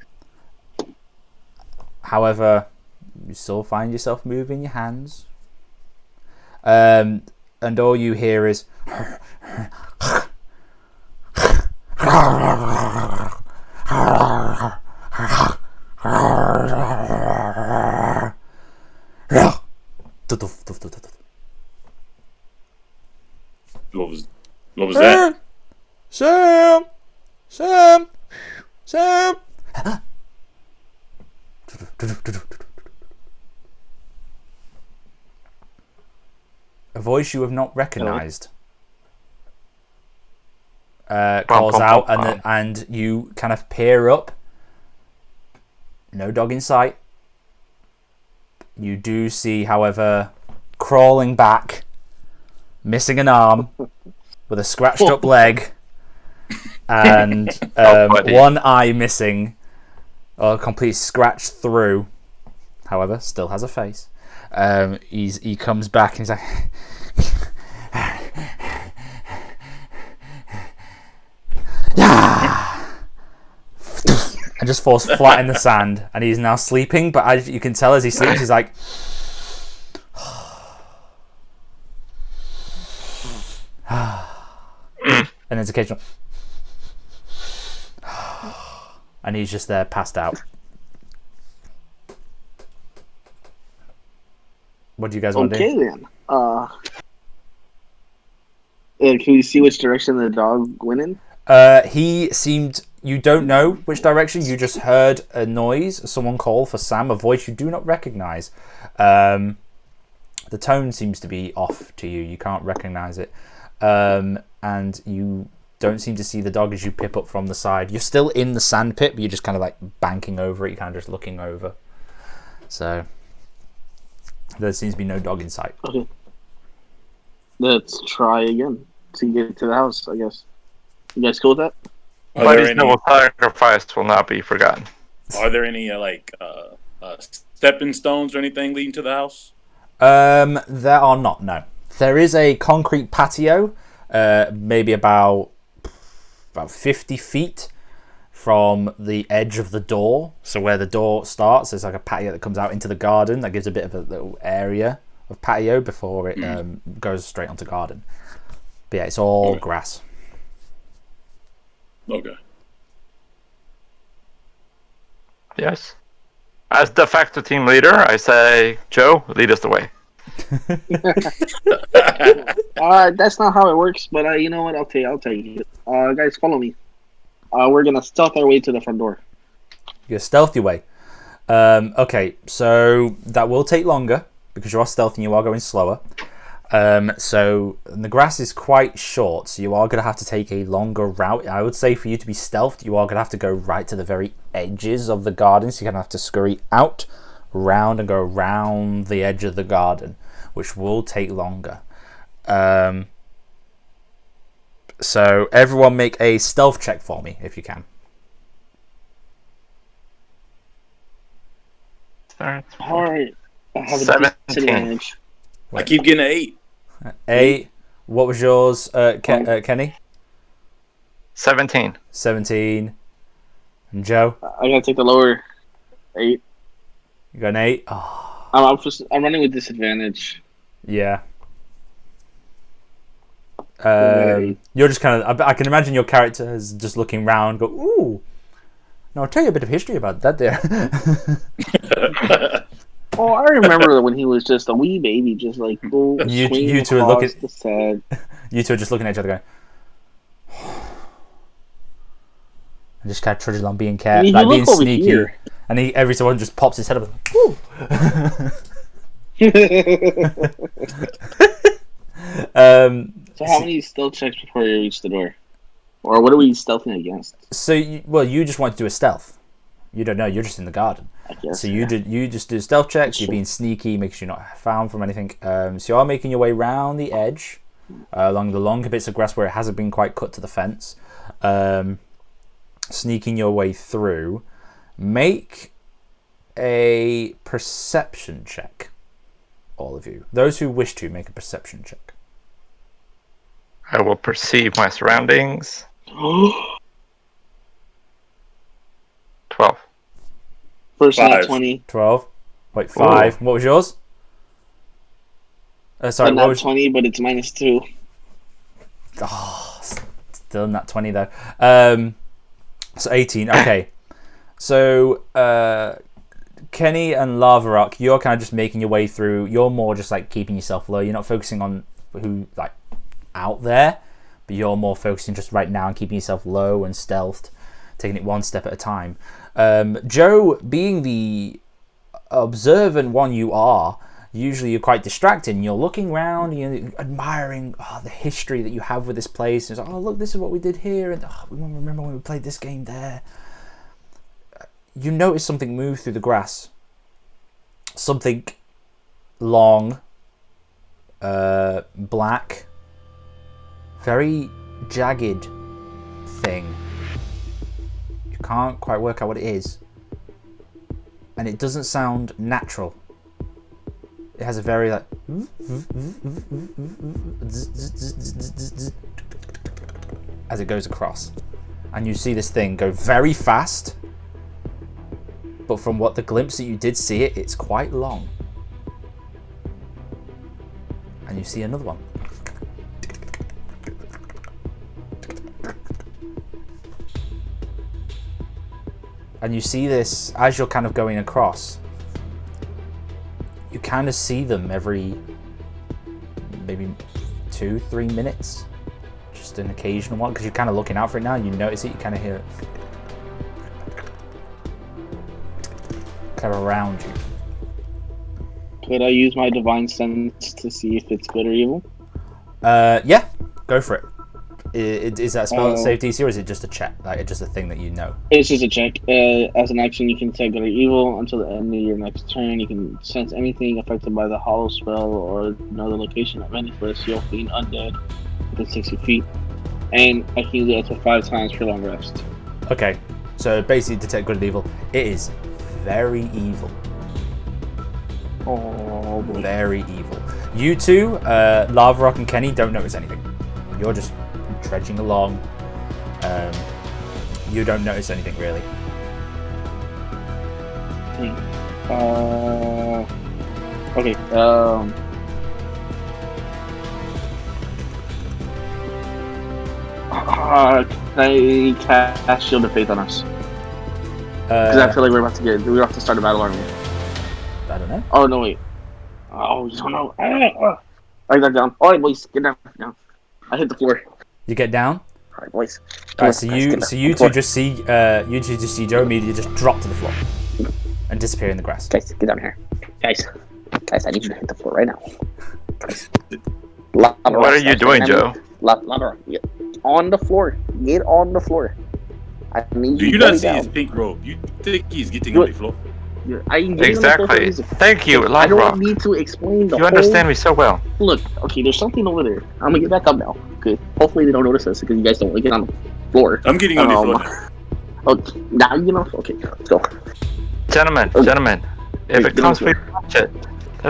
However, you still find yourself moving your hands. And all you hear is What was that? Sam. A voice you have not recognized calls out, and you kind of peer up. No dog in sight. You do see, however, crawling back, missing an arm, with a scratched up leg, and one eye missing, or completely scratched through. However, still has a face. He comes back and he's like, yeah, and just falls flat in the sand. And he's now sleeping. But as you can tell, as he sleeps, he's like, and there's occasional, and he's just there, passed out. What do you guys want to do? Okay then. Can we see which direction the dog went in? He seemed. You don't know which direction. You just heard a noise. Someone call for Sam. A voice you do not recognize. The tone seems to be off to you. You can't recognize it, and you don't seem to see the dog as you pip up from the side. You're still in the sand pit, but you're just kind of like banking over it. You're kind of just looking over. So there seems to be no dog in sight. Okay. Let's try again to get to the house, I guess. You guys cool with that? Buddy's noble sacrifice will not be forgotten. Are there any stepping stones or anything leading to the house? There are not. No, there is a concrete patio, maybe about 50 feet from the edge of the door. So where the door starts, there's like a patio that comes out into the garden that gives a bit of a little area of patio before it goes straight onto garden. But yeah, it's all grass. Okay. Yes. As de facto team leader, I say, Joe, lead us the way. That's not how it works, but you know what? I'll take it. Guys, follow me. We're gonna stealth our way to the front door. You're stealthy way. Okay, so that will take longer because you are stealthy and you are going slower. So the grass is quite short, so you are going to have to take a longer route. I would say for you to be stealthed, you are going to have to go right to the very edges of the garden. So you're going to have to scurry out, round, and go around the edge of the garden, which will take longer. So everyone make a stealth check for me, if you can. Alright. I have a 17. disadvantage. I keep getting an 8. 8. What was yours, Kenny? 17. 17. And Joe, I gotta take the lower 8. you got an 8. Oh, I'm running with disadvantage. yeah. Very. You're just kind of. I can imagine your character is just looking round. Go, ooh. No, I'll tell you a bit of history about that. There. Oh, I remember when he was just a wee baby, just like you two are looking. the set. You two are just looking at each other, going. And just kind of trudging along, being like being sneaky. Here. And every so often just pops his head up. Woo! So how many stealth checks before you reach the door? Or what are we stealthing against? So, you just want to do a stealth. You don't know. You're just in the garden. I guess, So you just do stealth checks. You're being sneaky, make sure you're not found from anything. So you are making your way round the edge, along the longer bits of grass where it hasn't been quite cut to the fence. Sneaking your way through. Make a perception check. All of you. Those who wish to, make a perception check. I will perceive my surroundings. 12. First Five. nat 20. 12. Wait, 5. Ooh. What was yours? Sorry, what Nat was 20, but it's -2. Oh, still not 20 though. So 18. Okay. So Kenny and Lava Rock, you're kind of just making your way through. You're more just like keeping yourself low. You're not focusing on who like out there, but you're more focusing just right now on keeping yourself low and stealthed, taking it one step at a time. Joe, being the observant one you are, usually you're quite distracted and you're looking around, you're admiring the history that you have with this place. It's like, oh look, this is what we did here, and we remember when we played this game there. You notice something move through the grass. Something long, black, very jagged thing. You can't quite work out what it is. And it doesn't sound natural. It has a very like as it goes across. And you see this thing go very fast. But from what the glimpse that you did see it, it's quite long. And you see another one. And you see this as you're kind of going across. You kind of see them every maybe 2-3 minutes. Just an occasional one, because you're kind of looking out for it now. You notice it, you kind of hear it. Kind of around you. Could I use my divine sense to see if it's good or evil? Yeah, go for it. Is that spell save DC, or is it just a check? Like just a thing that you know? It's just a check. As an action, you can take good or evil until the end of your next turn. You can sense anything affected by the hollow spell or know the location of any celestial being undead within 60 feet. And I can use it up to 5 times for long rest. Okay, so basically detect good and evil. It is very evil. Oh boy. Very evil. You two, Lava Rock and Kenny, don't notice anything. You're just trudging along. You don't notice anything really. Okay. Can I cast Shield of Faith on us? Because I feel like we're about to start a battle, aren't we? I don't know. Oh no, wait. Oh, you don't know. I got down. All right, boys, get down. I hit the floor. You get down. All right, boys. All right, so you two just see Joe immediately just drop to the floor and disappear in the grass. Guys, get down here. Guys, I need you to hit the floor right now. What are you doing, Joe? Lava, get on the floor. Get on the floor. I need Do you not see his pink robe? You think he's getting on the floor? Exactly. Thank you, I Lava don't Rock. need to explain the You understand me so well. Look, okay, there's something over there. I'm gonna get back up now. Okay, hopefully they don't notice us because you guys don't get on the floor. I'm getting on the floor. Okay, now you know. Okay, let's go. Gentlemen, if it comes, we watch it.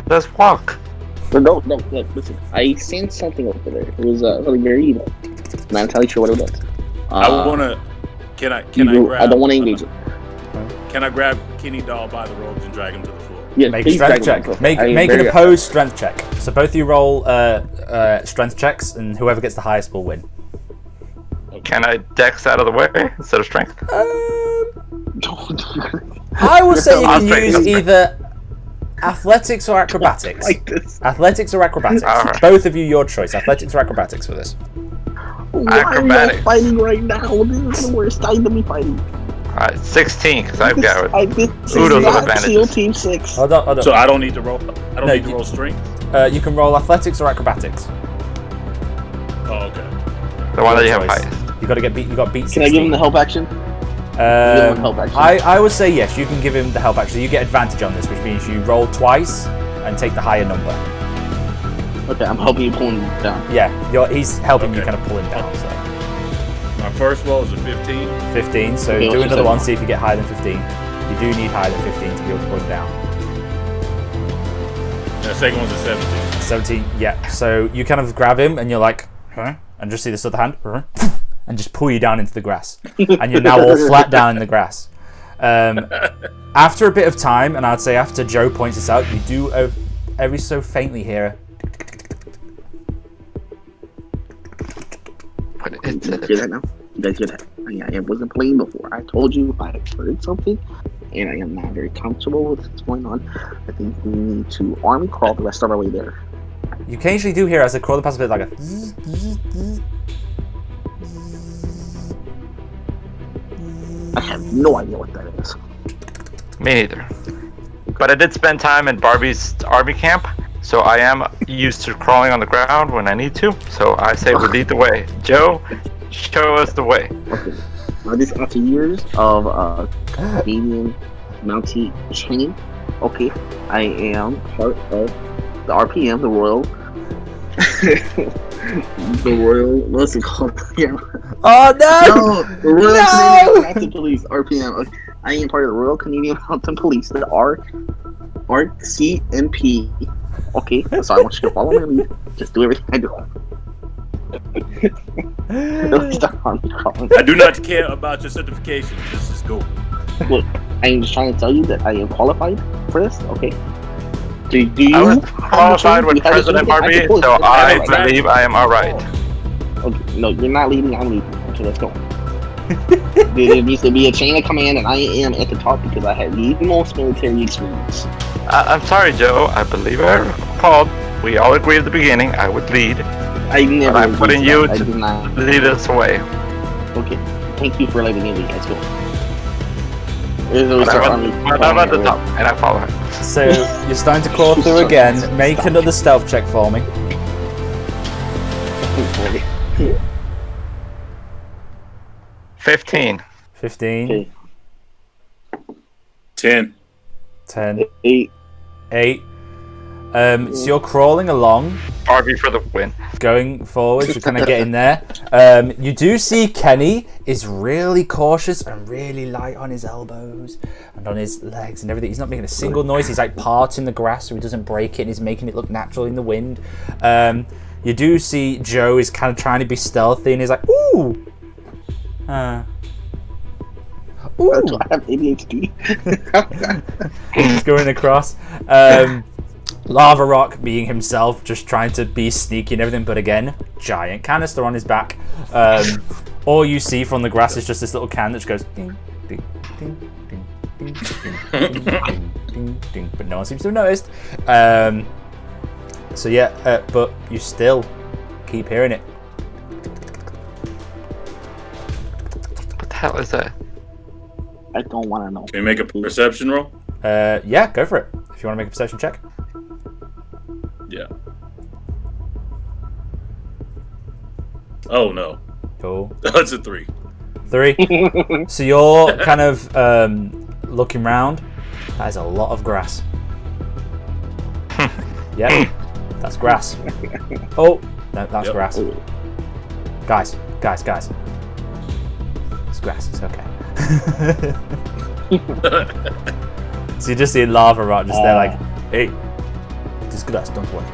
Let's walk. No, look, listen. I seen something over there. It was something very evil. I'm not entirely sure what it was. I wanna Can I I grab? don't want to engage it. Can I grab Kenny Doll by the robes and drag him to the floor? Yeah, Make a please strength drag check. me. Make an opposed strength check. So both of you roll strength checks, and whoever gets the highest will win. Can I dex out of the way instead of strength? I will say you I'll can strength, use I'll strength. either athletics or acrobatics. Like this. Athletics or acrobatics. Alright. Both of you, your choice. Athletics or acrobatics for this. Why are Acrobatics. you fighting right now? This is the worst time to be fighting. Alright, 16, because I've got This Udo's is not advantages. SEAL Team 6. Hold on. So I don't need to roll. I don't No, need to you- roll strength. You can roll athletics or acrobatics. Oh, okay. the one that you have Choice. highest. You got to get beat. You got beat. 16. Can I give him the help action? give him help action? I would say yes. You can give him the help action. You get advantage on this, which means you roll twice and take the higher number. Okay, I'm helping you pull him down. Yeah, he's helping you Okay. kind of pull him down. So My first roll is a 15. 15. So Okay, do what's another your one. second See if you get higher than 15. You do need higher than 15 to be able to pull him down. And the second one's a 17. 17. Yeah. So you kind of grab him and you're like, huh? And just see this other hand, huh? And just pull you down into the grass. And you're now all flat down in the grass. After a bit of time, and I'd say after Joe points this out, you do every so faintly hear But You it's guys hear that now? You guys hear that? I wasn't playing before. I told you I heard something, and I am not very comfortable with what's going on. I think we need to army crawl the rest of our way there. you occasionally do hear as they crawl past a bit like a zzz, zzz, zzz. I have no idea what that is. me neither. But I did spend time in Barbie's army camp, so I am used to crawling on the ground when I need to. So I say we lead the way. Joe, show us the way. Okay. Now, this after years of Canadian Mountie training, okay, I am part of the RPM, the Royal, what's it called? Yeah. Oh no! No, the Royal No! Canadian Mountain Police, RPM. Okay. I am part of the Royal Canadian Mountain Police, the RCMP. Okay, so I want you to follow my lead. Just do everything I do. Start army crawling. I do not care about your certification. This is cool. Look, I am just trying to tell you that I am qualified for this. Okay. Do you? I was have the qualified strength? with Do you have the President strength? I Barbie, can pull it. so I Alright. believe I am alright. Okay, no, you're not leading. I'm leading. Okay, let's go. There needs to be a chain of command, and I am at the top because I have the most military experience. I'm sorry, Joe. I believe I recalled. We all agreed at the beginning I would lead. I never. I'm putting agreed to you that. I to did not. lead us away. Okay, thank you for letting me lead. Let's go. But I'm at the top, and I follow her. So you're starting to crawl through again. Make another stealth check for me. 15. 15, Okay, 10. 10, 8. 8. So you're crawling along, Barbie for the win. going forward. You're kind of getting there. You do see Kenny is really cautious and really light on his elbows and on his legs and everything. He's not making a single noise. He's like parting the grass so he doesn't break it, and he's making it look natural in the wind. You do see Joe is kind of trying to be stealthy, and he's like, ooh. Ooh. Do I have ADHD? He's going across. Lava Rock being himself, just trying to be sneaky and everything, but again, giant canister on his back. All you see from the grass is just this little can that just goes ding, ding, ding, ding, ding, ding, ding, ding, ding, ding, but no one seems to have noticed. So yeah, but you still keep hearing it. What the hell is that? I don't want to know. Can you make a perception roll? Yeah, go for it. If you want to make a perception check. Yeah. Oh no. Cool. That's a 3. 3. So you're kind of looking round. That is a lot of grass. Yep, that's grass. Oh, no, that's Yep. grass. Guys. It's grass, it's okay. So you just see Lava Rock just there like, hey, this grass, don't worry.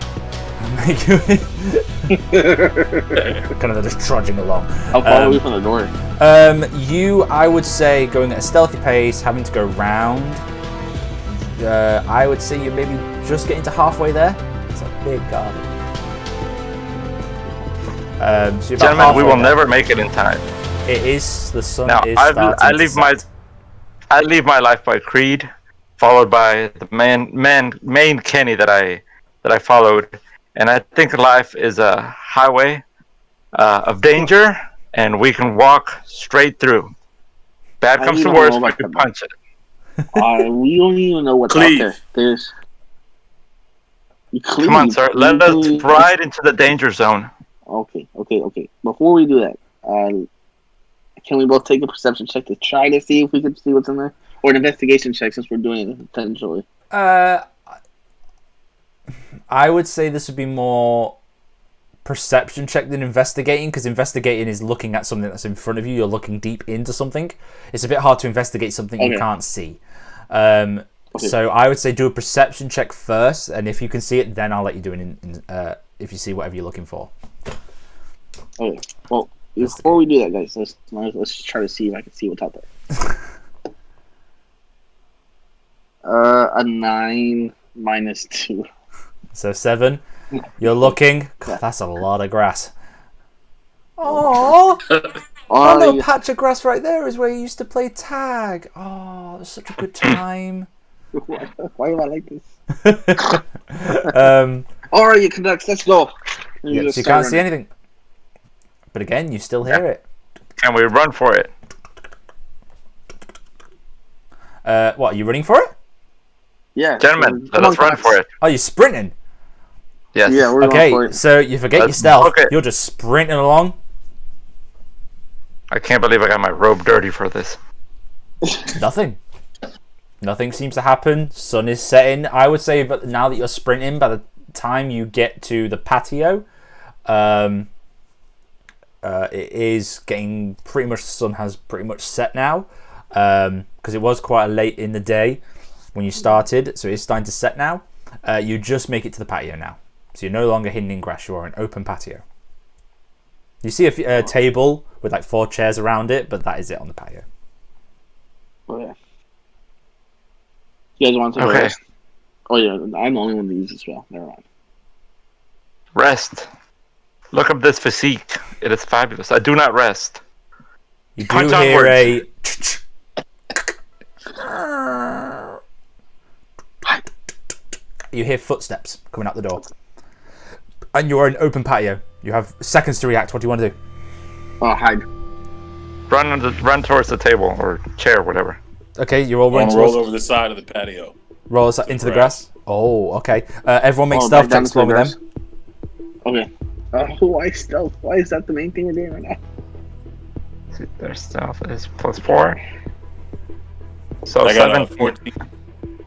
Kind of just trudging along. How far are we from the door? You, I would say, going at a stealthy pace, having to go round. I would say you're maybe just getting to halfway there. It's a big garden. So you're about Gentlemen, we will halfway there. never make it in time. It is, the sun Now, is I starting leave to my set. I leave my life by Creed, followed by the main Kenny that I followed, and I think life is a highway of danger, and we can walk straight through. Bad I comes to don't know worst, we about can that. punch it. We don't even know what's Cleave. out there. There's. You cleave. Come on, sir, let us ride into the danger zone. Okay. Before we do that, can we both take a perception check to try to see if we can see what's in there, or an investigation check since we're doing it potentially? I would say this would be more perception check than investigating, because investigating is looking at something that's in front of you. You're looking deep into something. It's a bit hard to investigate something you Okay. can't see. So I would say do a perception check first, and if you can see it, then I'll let you do it if you see whatever you're looking for. Okay. Well, before we do that, guys, let's try to see if I can see what's out there. A 9 minus 2. So 7. You're looking. God, that's a lot of grass. Oh, that little Oh, patch of grass right there is where you used to play tag. Oh, it was such a good time. why am I like this? um, All right, you conducts. Let's go. yeah, so you can't see anything. But again, you still hear it. Can we run for it? What, are you running for it? Yeah, Gentlemen, come let us on, run Cox. for it. Oh, you're sprinting. Yes. Yeah, we're going for Okay, it. so you forget your Let's stealth. book it. You're just sprinting along. I can't believe I got my robe dirty for this. Nothing. Nothing seems to happen. Sun is setting. I would say, but now that you're sprinting, by the time you get to the patio, it is getting pretty much. The sun has pretty much set now, because it was quite late in the day when you started, so it's starting to set now. You just make it to the patio now, so you're no longer hidden in grass. You are an open patio. You see a table with like 4 chairs around it, but that is it on the patio. Oh, yeah. You guys want to take a Okay. rest? Oh yeah, I'm the only one that uses spell. Never mind. Rest. Look up this physique. It is fabulous. I do not rest. You do Punch hear onwards. You hear footsteps coming out the door. And you're in an open patio. You have seconds to react. What do you want to do? Oh, hide. Run towards the table or chair, whatever. Okay, you're all I want running to roll towards... over the side of the patio. Roll us into the grass. Oh, okay. Everyone make Oh, stealth back down checks to the for me then. grass. Okay. Why stealth? Why is that the main thing we're doing right now? Their stealth is +4. So I got 7. 14.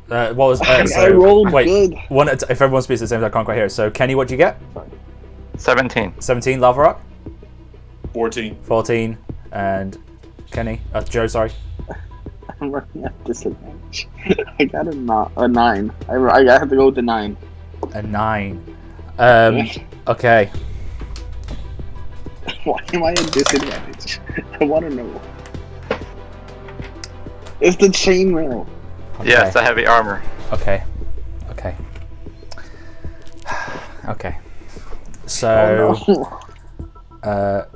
What was... I so, rolled wait, good. if everyone speaks at the same time, I can't quite hear it. So, Kenny, what do you get? 17. 17, Lava Rock? 14. 14, and Kenny... Joe, sorry. I'm running at disadvantage. I got a 9. I have to go with the 9. A 9. Okay. Why am I at disadvantage? I want to know. It's the chainmail. Yes, the heavy armor. Okay. Okay. So, Oh, no.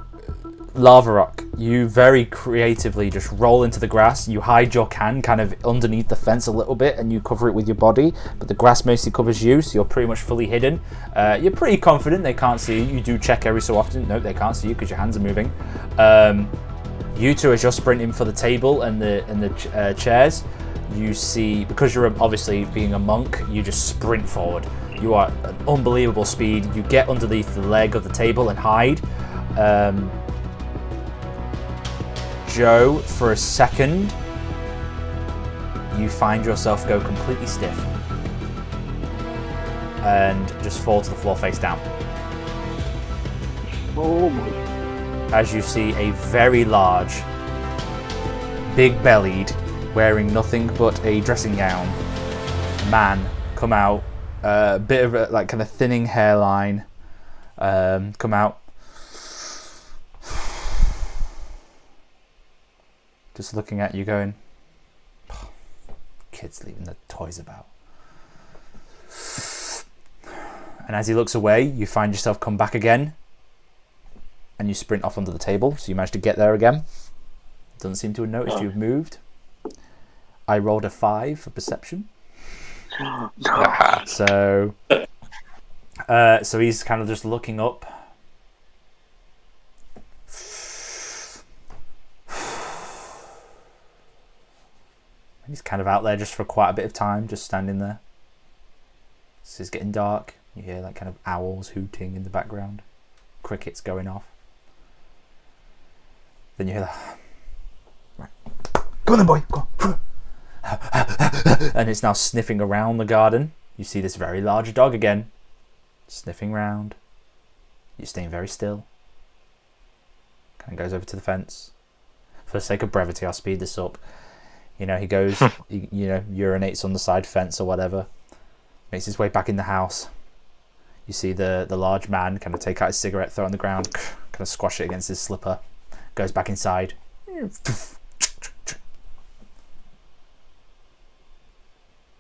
Lava Rock, you very creatively just roll into the grass. You hide your can kind of underneath the fence a little bit, and you cover it with your body. But the grass mostly covers you, so you're pretty much fully hidden. You're pretty confident they can't see you. You do check every so often. No, they can't see you because your hands are moving. You two, as you're sprinting for the table and the chairs, you see, because you're obviously being a monk, you just sprint forward. You are at unbelievable speed. You get underneath the leg of the table and hide. Joe, for a second, you find yourself go completely stiff and just fall to the floor face down. Oh my. As you see a very large, big-bellied, wearing nothing but a dressing gown man come out, a bit of a like kind of thinning hairline, come out. Just looking at you going, kids leaving their toys about. And as he looks away, you find yourself come back again. And you sprint off under the table. So you manage to get there again. Doesn't seem to have noticed you've moved. I rolled a 5 for perception. So he's kind of just looking up. He's kind of out there just for quite a bit of time, just standing there. So it's getting dark. You hear like kind of owls hooting in the background, crickets going off. Then you hear that. Right. Go on then, boy. Go on. And it's now sniffing around the garden. You see this very large dog again, sniffing round. You're staying very still. Kind of goes over to the fence. For the sake of brevity, I'll speed this up. You know, he goes, urinates on the side fence or whatever. Makes his way back in the house. You see the large man kind of take out his cigarette, throw it on the ground, kind of squash it against his slipper. Goes back inside.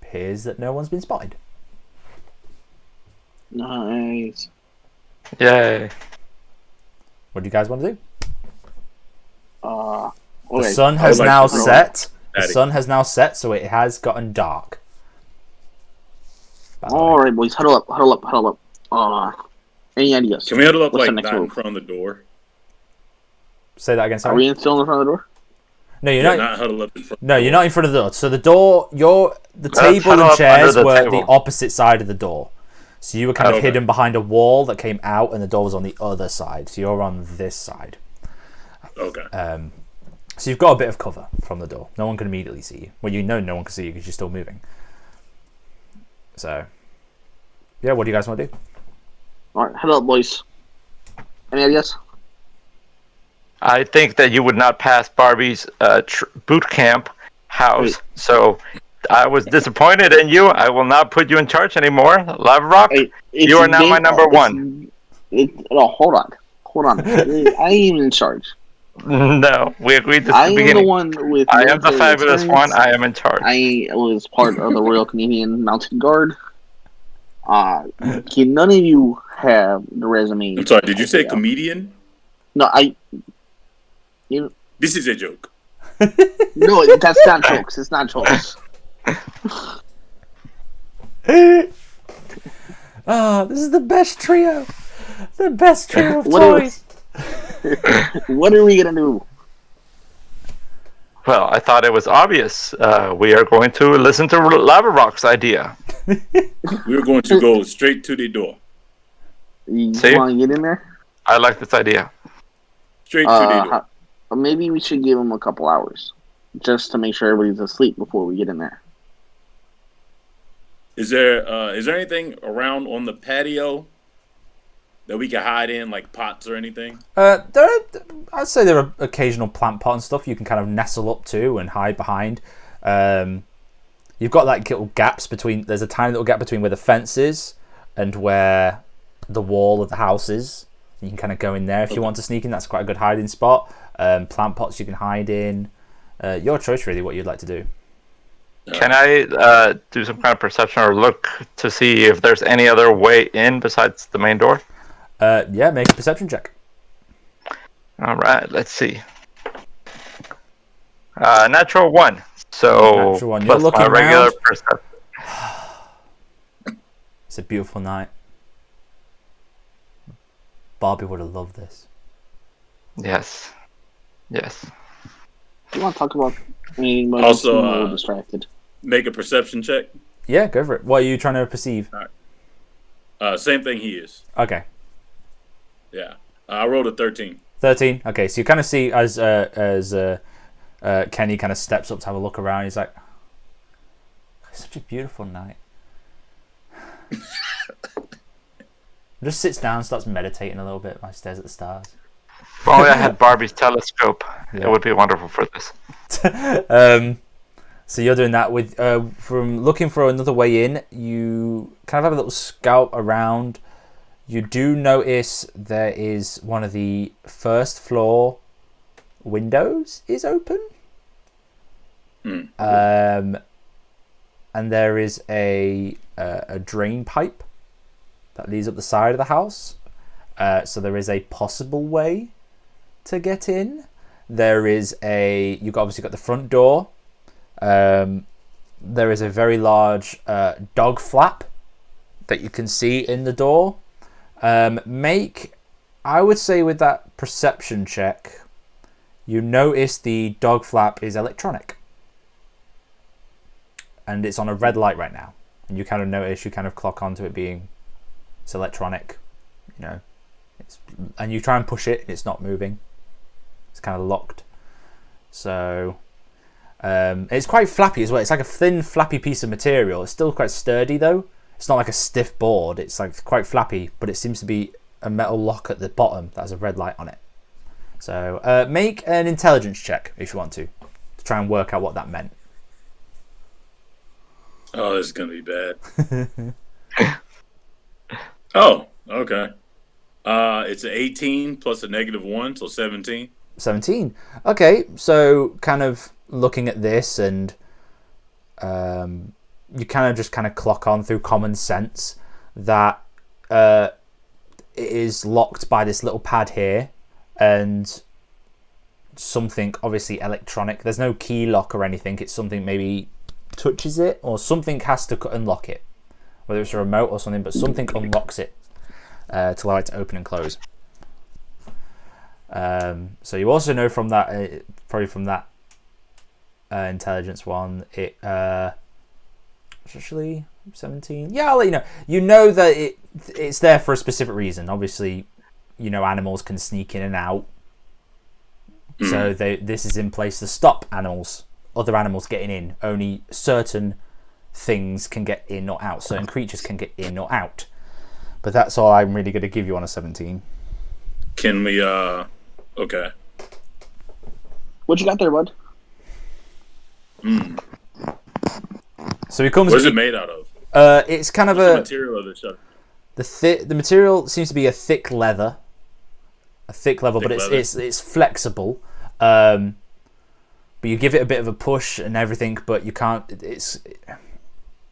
Appears that no one's been spotted. Nice. Yay. What do you guys want to do? Okay. The sun has now set. The sun has now set, so it has gotten dark. All right, boys, huddle up. Any ideas? Can we huddle up What's the like next not in move? front of the door? Say that again, Are sorry. we still in front of the door? No, you're Yeah, not. not huddle up in front. No, you're not in front of the door. So the door, the table huddle and up chairs under the were table. the opposite side of the door. So you were kind of Okay. hidden behind a wall that came out, and the door was on the other side. So you're on this side. Okay. So you've got a bit of cover from the door. No one can immediately see you. Well, no one can see you because you're still moving. So, yeah, what do you guys want to do? All right, huddle up, boys. Any ideas? I think that you would not pass Barbie's boot camp house. Wait. So I was disappointed in you. I will not put you in charge anymore. Lava Rock, Hey, you are now my number one. Hold on. I ain't in charge. No, we agreed this at I the am beginning. the one with. I am the military fabulous experience. one. I am in charge. I was part of the Royal Canadian Mounted Guard. None of you have the resume. I'm sorry. Did you say comedian? No, This is a joke. no, that's not jokes. It's not jokes. This is the best trio. The best trio of What are- toys. What are we gonna do? Well, I thought it was obvious. We are going to listen to Lava Rock's idea. We're going to go straight to the door. You See? want to get in there? I like this idea. Straight to the door. Maybe we should give them a couple hours, just to make sure everybody's asleep before we get in there. Is there anything around on the patio that we can hide in, like pots or anything? I'd say there are occasional plant pot and stuff you can kind of nestle up to and hide behind. You've got like little gaps between. There's a tiny little gap between where the fence is and where the wall of the house is. You can kind of go in there if you want to sneak in. That's quite a good hiding spot. Plant pots you can hide in. Your choice, really, what you'd like to do. Can I do some kind of perception or look to see if there's any other way in besides the main door? Yeah, make a perception check. All right, let's see. Natural 1. So Natural 1. You're plus looking my regular around. perception. It's a beautiful night. Barbie would have loved this. Yes. Yes. You want to talk about anything? But Also, I'm a little distracted. Make a perception check. Yeah, go for it. What are you trying to perceive? Same thing he is. Okay. Yeah. I rolled a 13. 13. Okay, so you kind of see as Kenny kind of steps up to have a look around. He's like, "It's such a beautiful night." Just sits down, starts meditating a little bit while he stares at the stars. If only I had Barbie's telescope. Yeah. It would be wonderful for this. So you're doing that with from looking for another way in. You kind of have a little scout around. You do notice there is one of the first floor windows is open. And there is a drain pipe that leads up the side of the house. So there is a possible way to get in. There is you've obviously got the front door. There is a very large dog flap that you can see in the door. I would say with that perception check, you notice the dog flap is electronic. And it's on a red light right now. And you kind of clock onto it being, it's electronic, you know. And you try and push it, and it's not moving. It's kind of locked. So, it's quite flappy as well. It's like a thin, flappy piece of material. It's still quite sturdy, though. It's not like a stiff board. It's like quite flappy, but it seems to be a metal lock at the bottom that has a red light on it. So, make an intelligence check if you want to try and work out what that meant. Oh, this is gonna be bad. Oh, okay. It's an 18 plus a -1, so 17. 17. Okay, so kind of looking at this, and you kind of clock on through common sense that it is locked by this little pad here, and something obviously electronic. There's no key lock or anything. It's something maybe touches it, or something has to unlock it, whether it's a remote or something, but something unlocks it to allow it to open and close. So you also know from that, probably from that intelligence one, it actually 17. Yeah, I'll let you know. You know that it's there for a specific reason. Obviously, you know animals can sneak in and out, so this is in place to stop other animals getting in. Only certain things can get in or out. Certain creatures can get in or out. But that's all I'm really going to give you on a 17. Can we, okay. What you got there, bud? So he comes. What's it made out of? It's kind of What's the material of the shutter? The material seems to be a thick leather. But it's flexible. But you give it a bit of a push and everything, but you can't.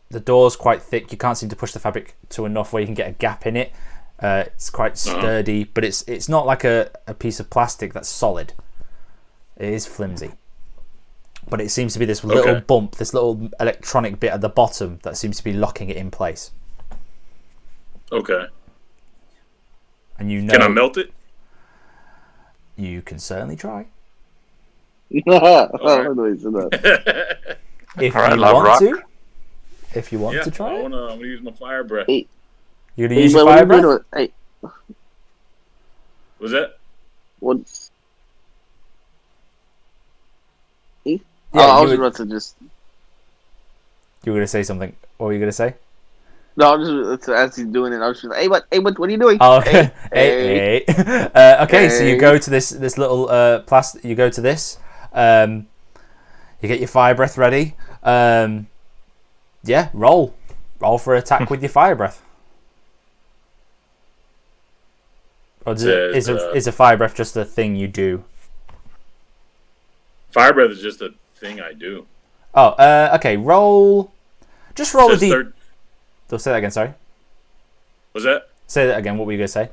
The door's quite thick. You can't seem to push the fabric to enough where you can get a gap in it. It's quite sturdy, but it's not like a piece of plastic that's solid. It is flimsy. But it seems to be this little bump, this little electronic bit at the bottom that seems to be locking it in place. Okay. And you know, can I melt it? You can certainly try. If you want to try it. I'm gonna use my fire breath. Hey. You're gonna use your fire breath? Hey. Was that? What? Yeah, I was about to just. You were gonna say something. What were you gonna say? No, I'm just as he's doing it. I was just like, "Hey, what? Hey, what are you doing?" Oh, okay. Hey. Okay, so you go to this little plastic. You go to this. You get your fire breath ready. Yeah, roll for attack with your fire breath. Or is a fire breath just a thing you do? Fire breath is just a thing I do. Oh, okay. Just roll a d. Say that again. Sorry. Was that? Say that again. What were you gonna say?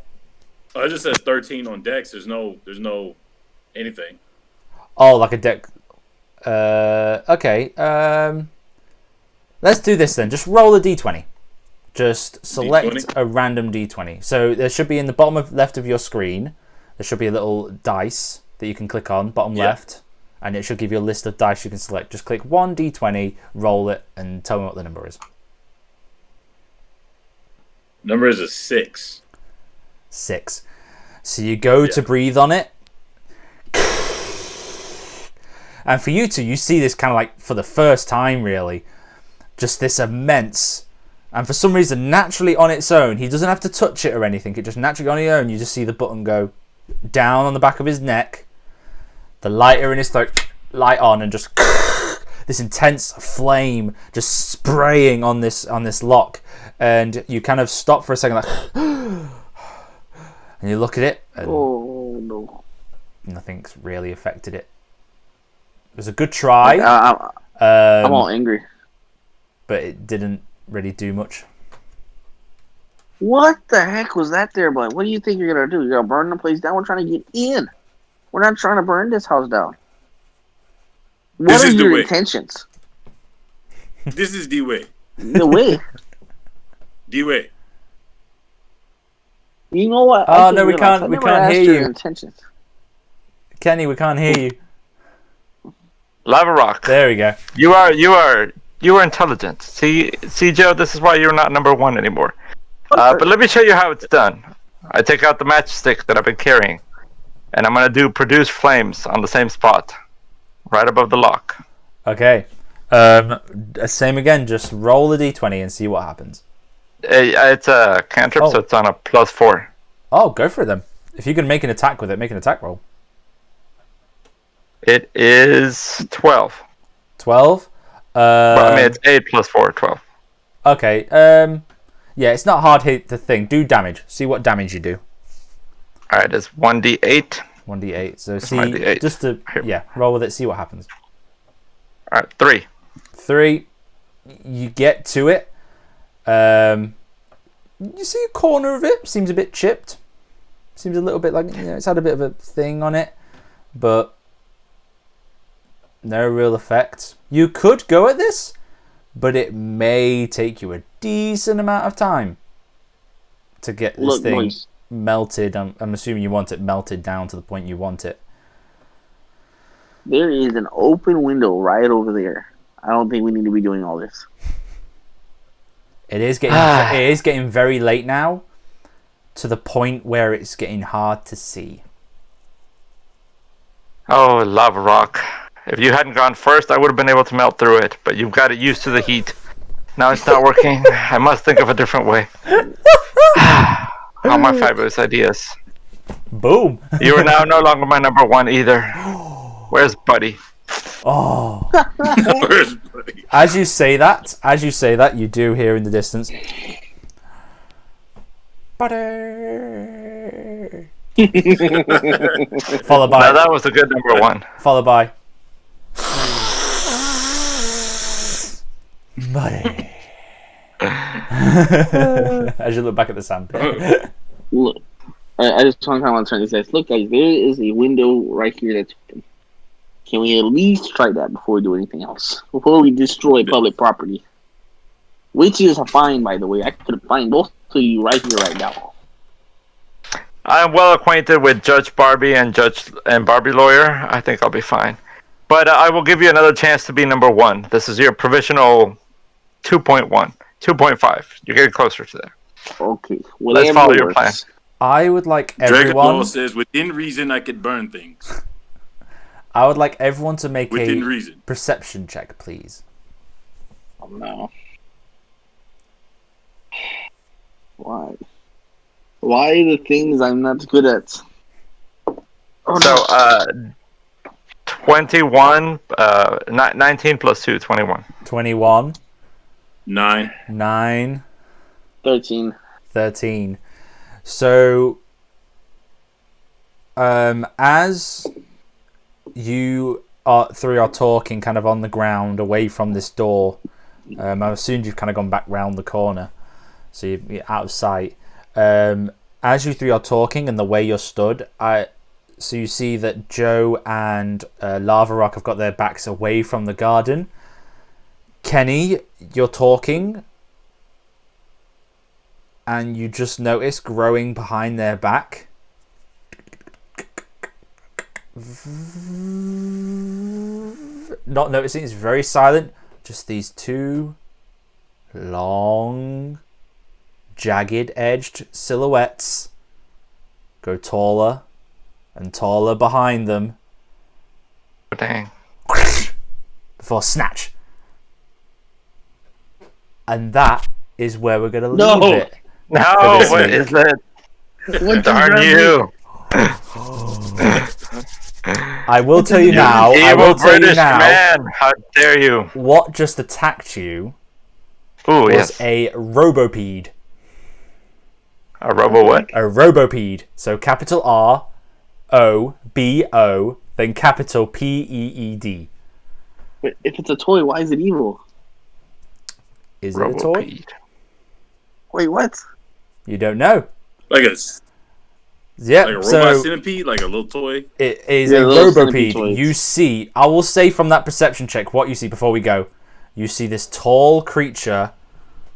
Oh, it just says 13 on decks. There's no anything. Oh, like a deck. Okay. Let's do this then. Just roll a d20. Just select D20? a random d20. So there should be in the bottom left of your screen. There should be a little dice that you can click on, bottom left, and it should give you a list of dice you can select. Just click one d20, roll it, and tell me what the number is. Number is a 6. 6. So you go to breathe on it. And for you two, you see this kind of like for the first time, really. Just this immense. And for some reason, naturally on its own, he doesn't have to touch it or anything. It just naturally on its own, you just see the button go down on the back of his neck. The lighter in his throat, light on, and just this intense flame just spraying on this lock. And you kind of stop for a second, like, And you look at it, and Oh no! nothing's really affected it. It was a good try, I'm all angry. but it didn't really do much. What the heck was that there, bud? What do you think you're gonna do? You're gonna burn the place down? We're trying to get in. We're not trying to burn this house down. What This are is the your way. intentions? This is the way. The way. The way. You know what? Oh, I no, we realize can't- I we never can't asked hear your you. Intentions. Kenny, we can't hear you. Lava Rock. There we go. You are intelligent. See, Joe. This is why you're not number one anymore. But let me show you how it's done. I take out the matchstick that I've been carrying, and I'm gonna produce flames on the same spot, right above the lock. Okay. Same again. Just roll a d20 and see what happens. It's a cantrip, Oh. so it's on a +4. Oh, go for it then. If you can make an attack with it, make an attack roll. It is 12. 12. Well, I mean, it's 8 + 4, 12. Okay. Yeah, it's not hard hit the thing. Do damage. See what damage you do. All right, it's 1d8. 1d8. So That's my see, D8. just to roll with it. See what happens. All right, 3. 3. You get to it. You see a corner of it. Seems a bit chipped. Seems a little bit like it's had a bit of a thing on it, but no real effect. You could go at this, but it may take you a decent amount of time to get this thing boys. melted. I'm assuming you want it melted down to the point you want it. There is an open window right over there. I don't think we need to be doing all this. It is getting very late now, to the point where it's getting hard to see. Oh, Lava Rock. If you hadn't gone first, I would have been able to melt through it, but you've got it used to the heat. Now it's not working. I must think of a different way. All my fabulous ideas. Boom. You are now no longer my number one either. Where's Buddy? Oh. Where's Buddy? As you say that, you do hear in the distance. Butter. Followed Now by. that was a good number one. Followed by. Butter. As you look back at the sandpit. Look, I just want to turn this guys. Look, guys, there is a window right here that's open. Can we at least try that before we do anything else? Before we destroy public property? Which is a fine, by the way. I could fine both of you right here, right now. I'm well acquainted with Judge Barbie and Barbie Lawyer. I think I'll be fine. But I will give you another chance to be number one. This is your provisional 2.1, 2.5. You're getting closer to that. Okay, Let's follow your plan. I would like Dragon Ball everyone. says, within reason, I could burn things. I would like everyone to make Within a reason. perception check, please. Oh no. Why? Why the things I'm not good at? Oh, So, 21, 19 plus 2, 21. 21, 9. 9, 13. 13. So, as you three are talking kind of on the ground away from this door, I assumed you've kind of gone back round the corner, so you're out of sight. As you three are talking and the way you're stood, so you see that Joe and Lava Rock have got their backs away from the garden. Kenny, you're talking, and you just notice growing behind their back. Not noticing, it's very silent. Just these two long, jagged-edged silhouettes go taller and taller behind them. Oh, dang. Before snatch. And that is where we're going to leave No. it. No, this what week. is that? What Darn you. I will tell you now. I Evil will tell you British now. man. How dare you? What just attacked you Ooh, was yes. a robopede. A robo what? A robopede. So capital R O B O, then capital P-E-E-D. Wait, if it's a toy, why is it evil? Is it a toy? Robopede. Wait, what? You don't know. Like a Yep. robot So centipede, like a little toy. it is Yeah, a little centipede robopede. toys. You see, I will say from that perception check what you see before we go. You see this tall creature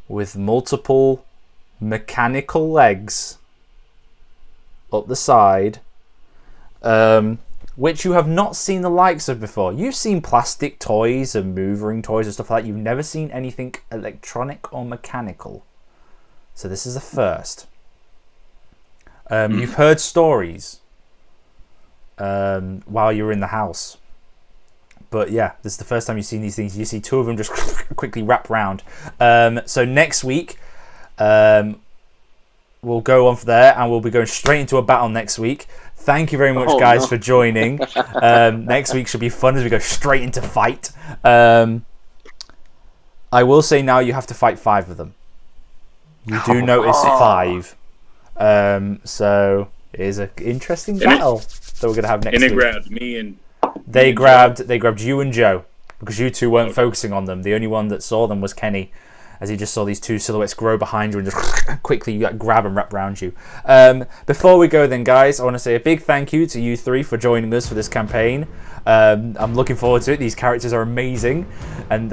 with multiple mechanical legs up the side, which you have not seen the likes of before. You've seen plastic toys and moving toys and stuff like that. You've never seen anything electronic or mechanical. So this is a first. You've heard stories while you were in the house. But yeah, this is the first time you've seen these things. You see two of them just quickly wrap round. So next week, we'll go on for there, and we'll be going straight into a battle next week. Thank you very much, guys, for joining. Next week should be fun as we go straight into fight. I will say now you have to fight 5 of them. You do notice 5. So it is an interesting battle that we're going to have next week. And it grabbed me and... They grabbed you and Joe because you two weren't focusing on them. The only one that saw them was Kenny, as he just saw these two silhouettes grow behind you and just quickly grab and wrap around you. Before we go then, guys, I want to say a big thank you to you 3 for joining us for this campaign. I'm looking forward to it. These characters are amazing, and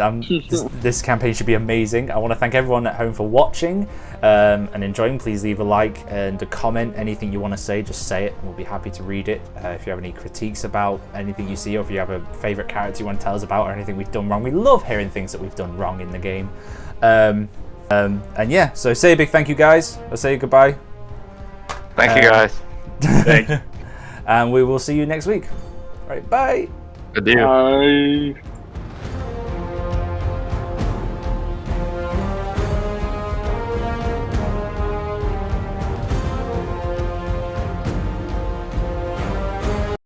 this campaign should be amazing. I want to thank everyone at home for watching and enjoying. Please leave a like and a comment. Anything you want to say, just say it. We'll be happy to read it. If you have any critiques about anything you see, or if you have a favourite character you want to tell us about, or anything we've done wrong, we love hearing things that we've done wrong in the game. And yeah, so say a big thank you, guys. I'll say goodbye. Thank you, guys. Thank you. And we will see you next week. All right, bye. Adieu. Bye.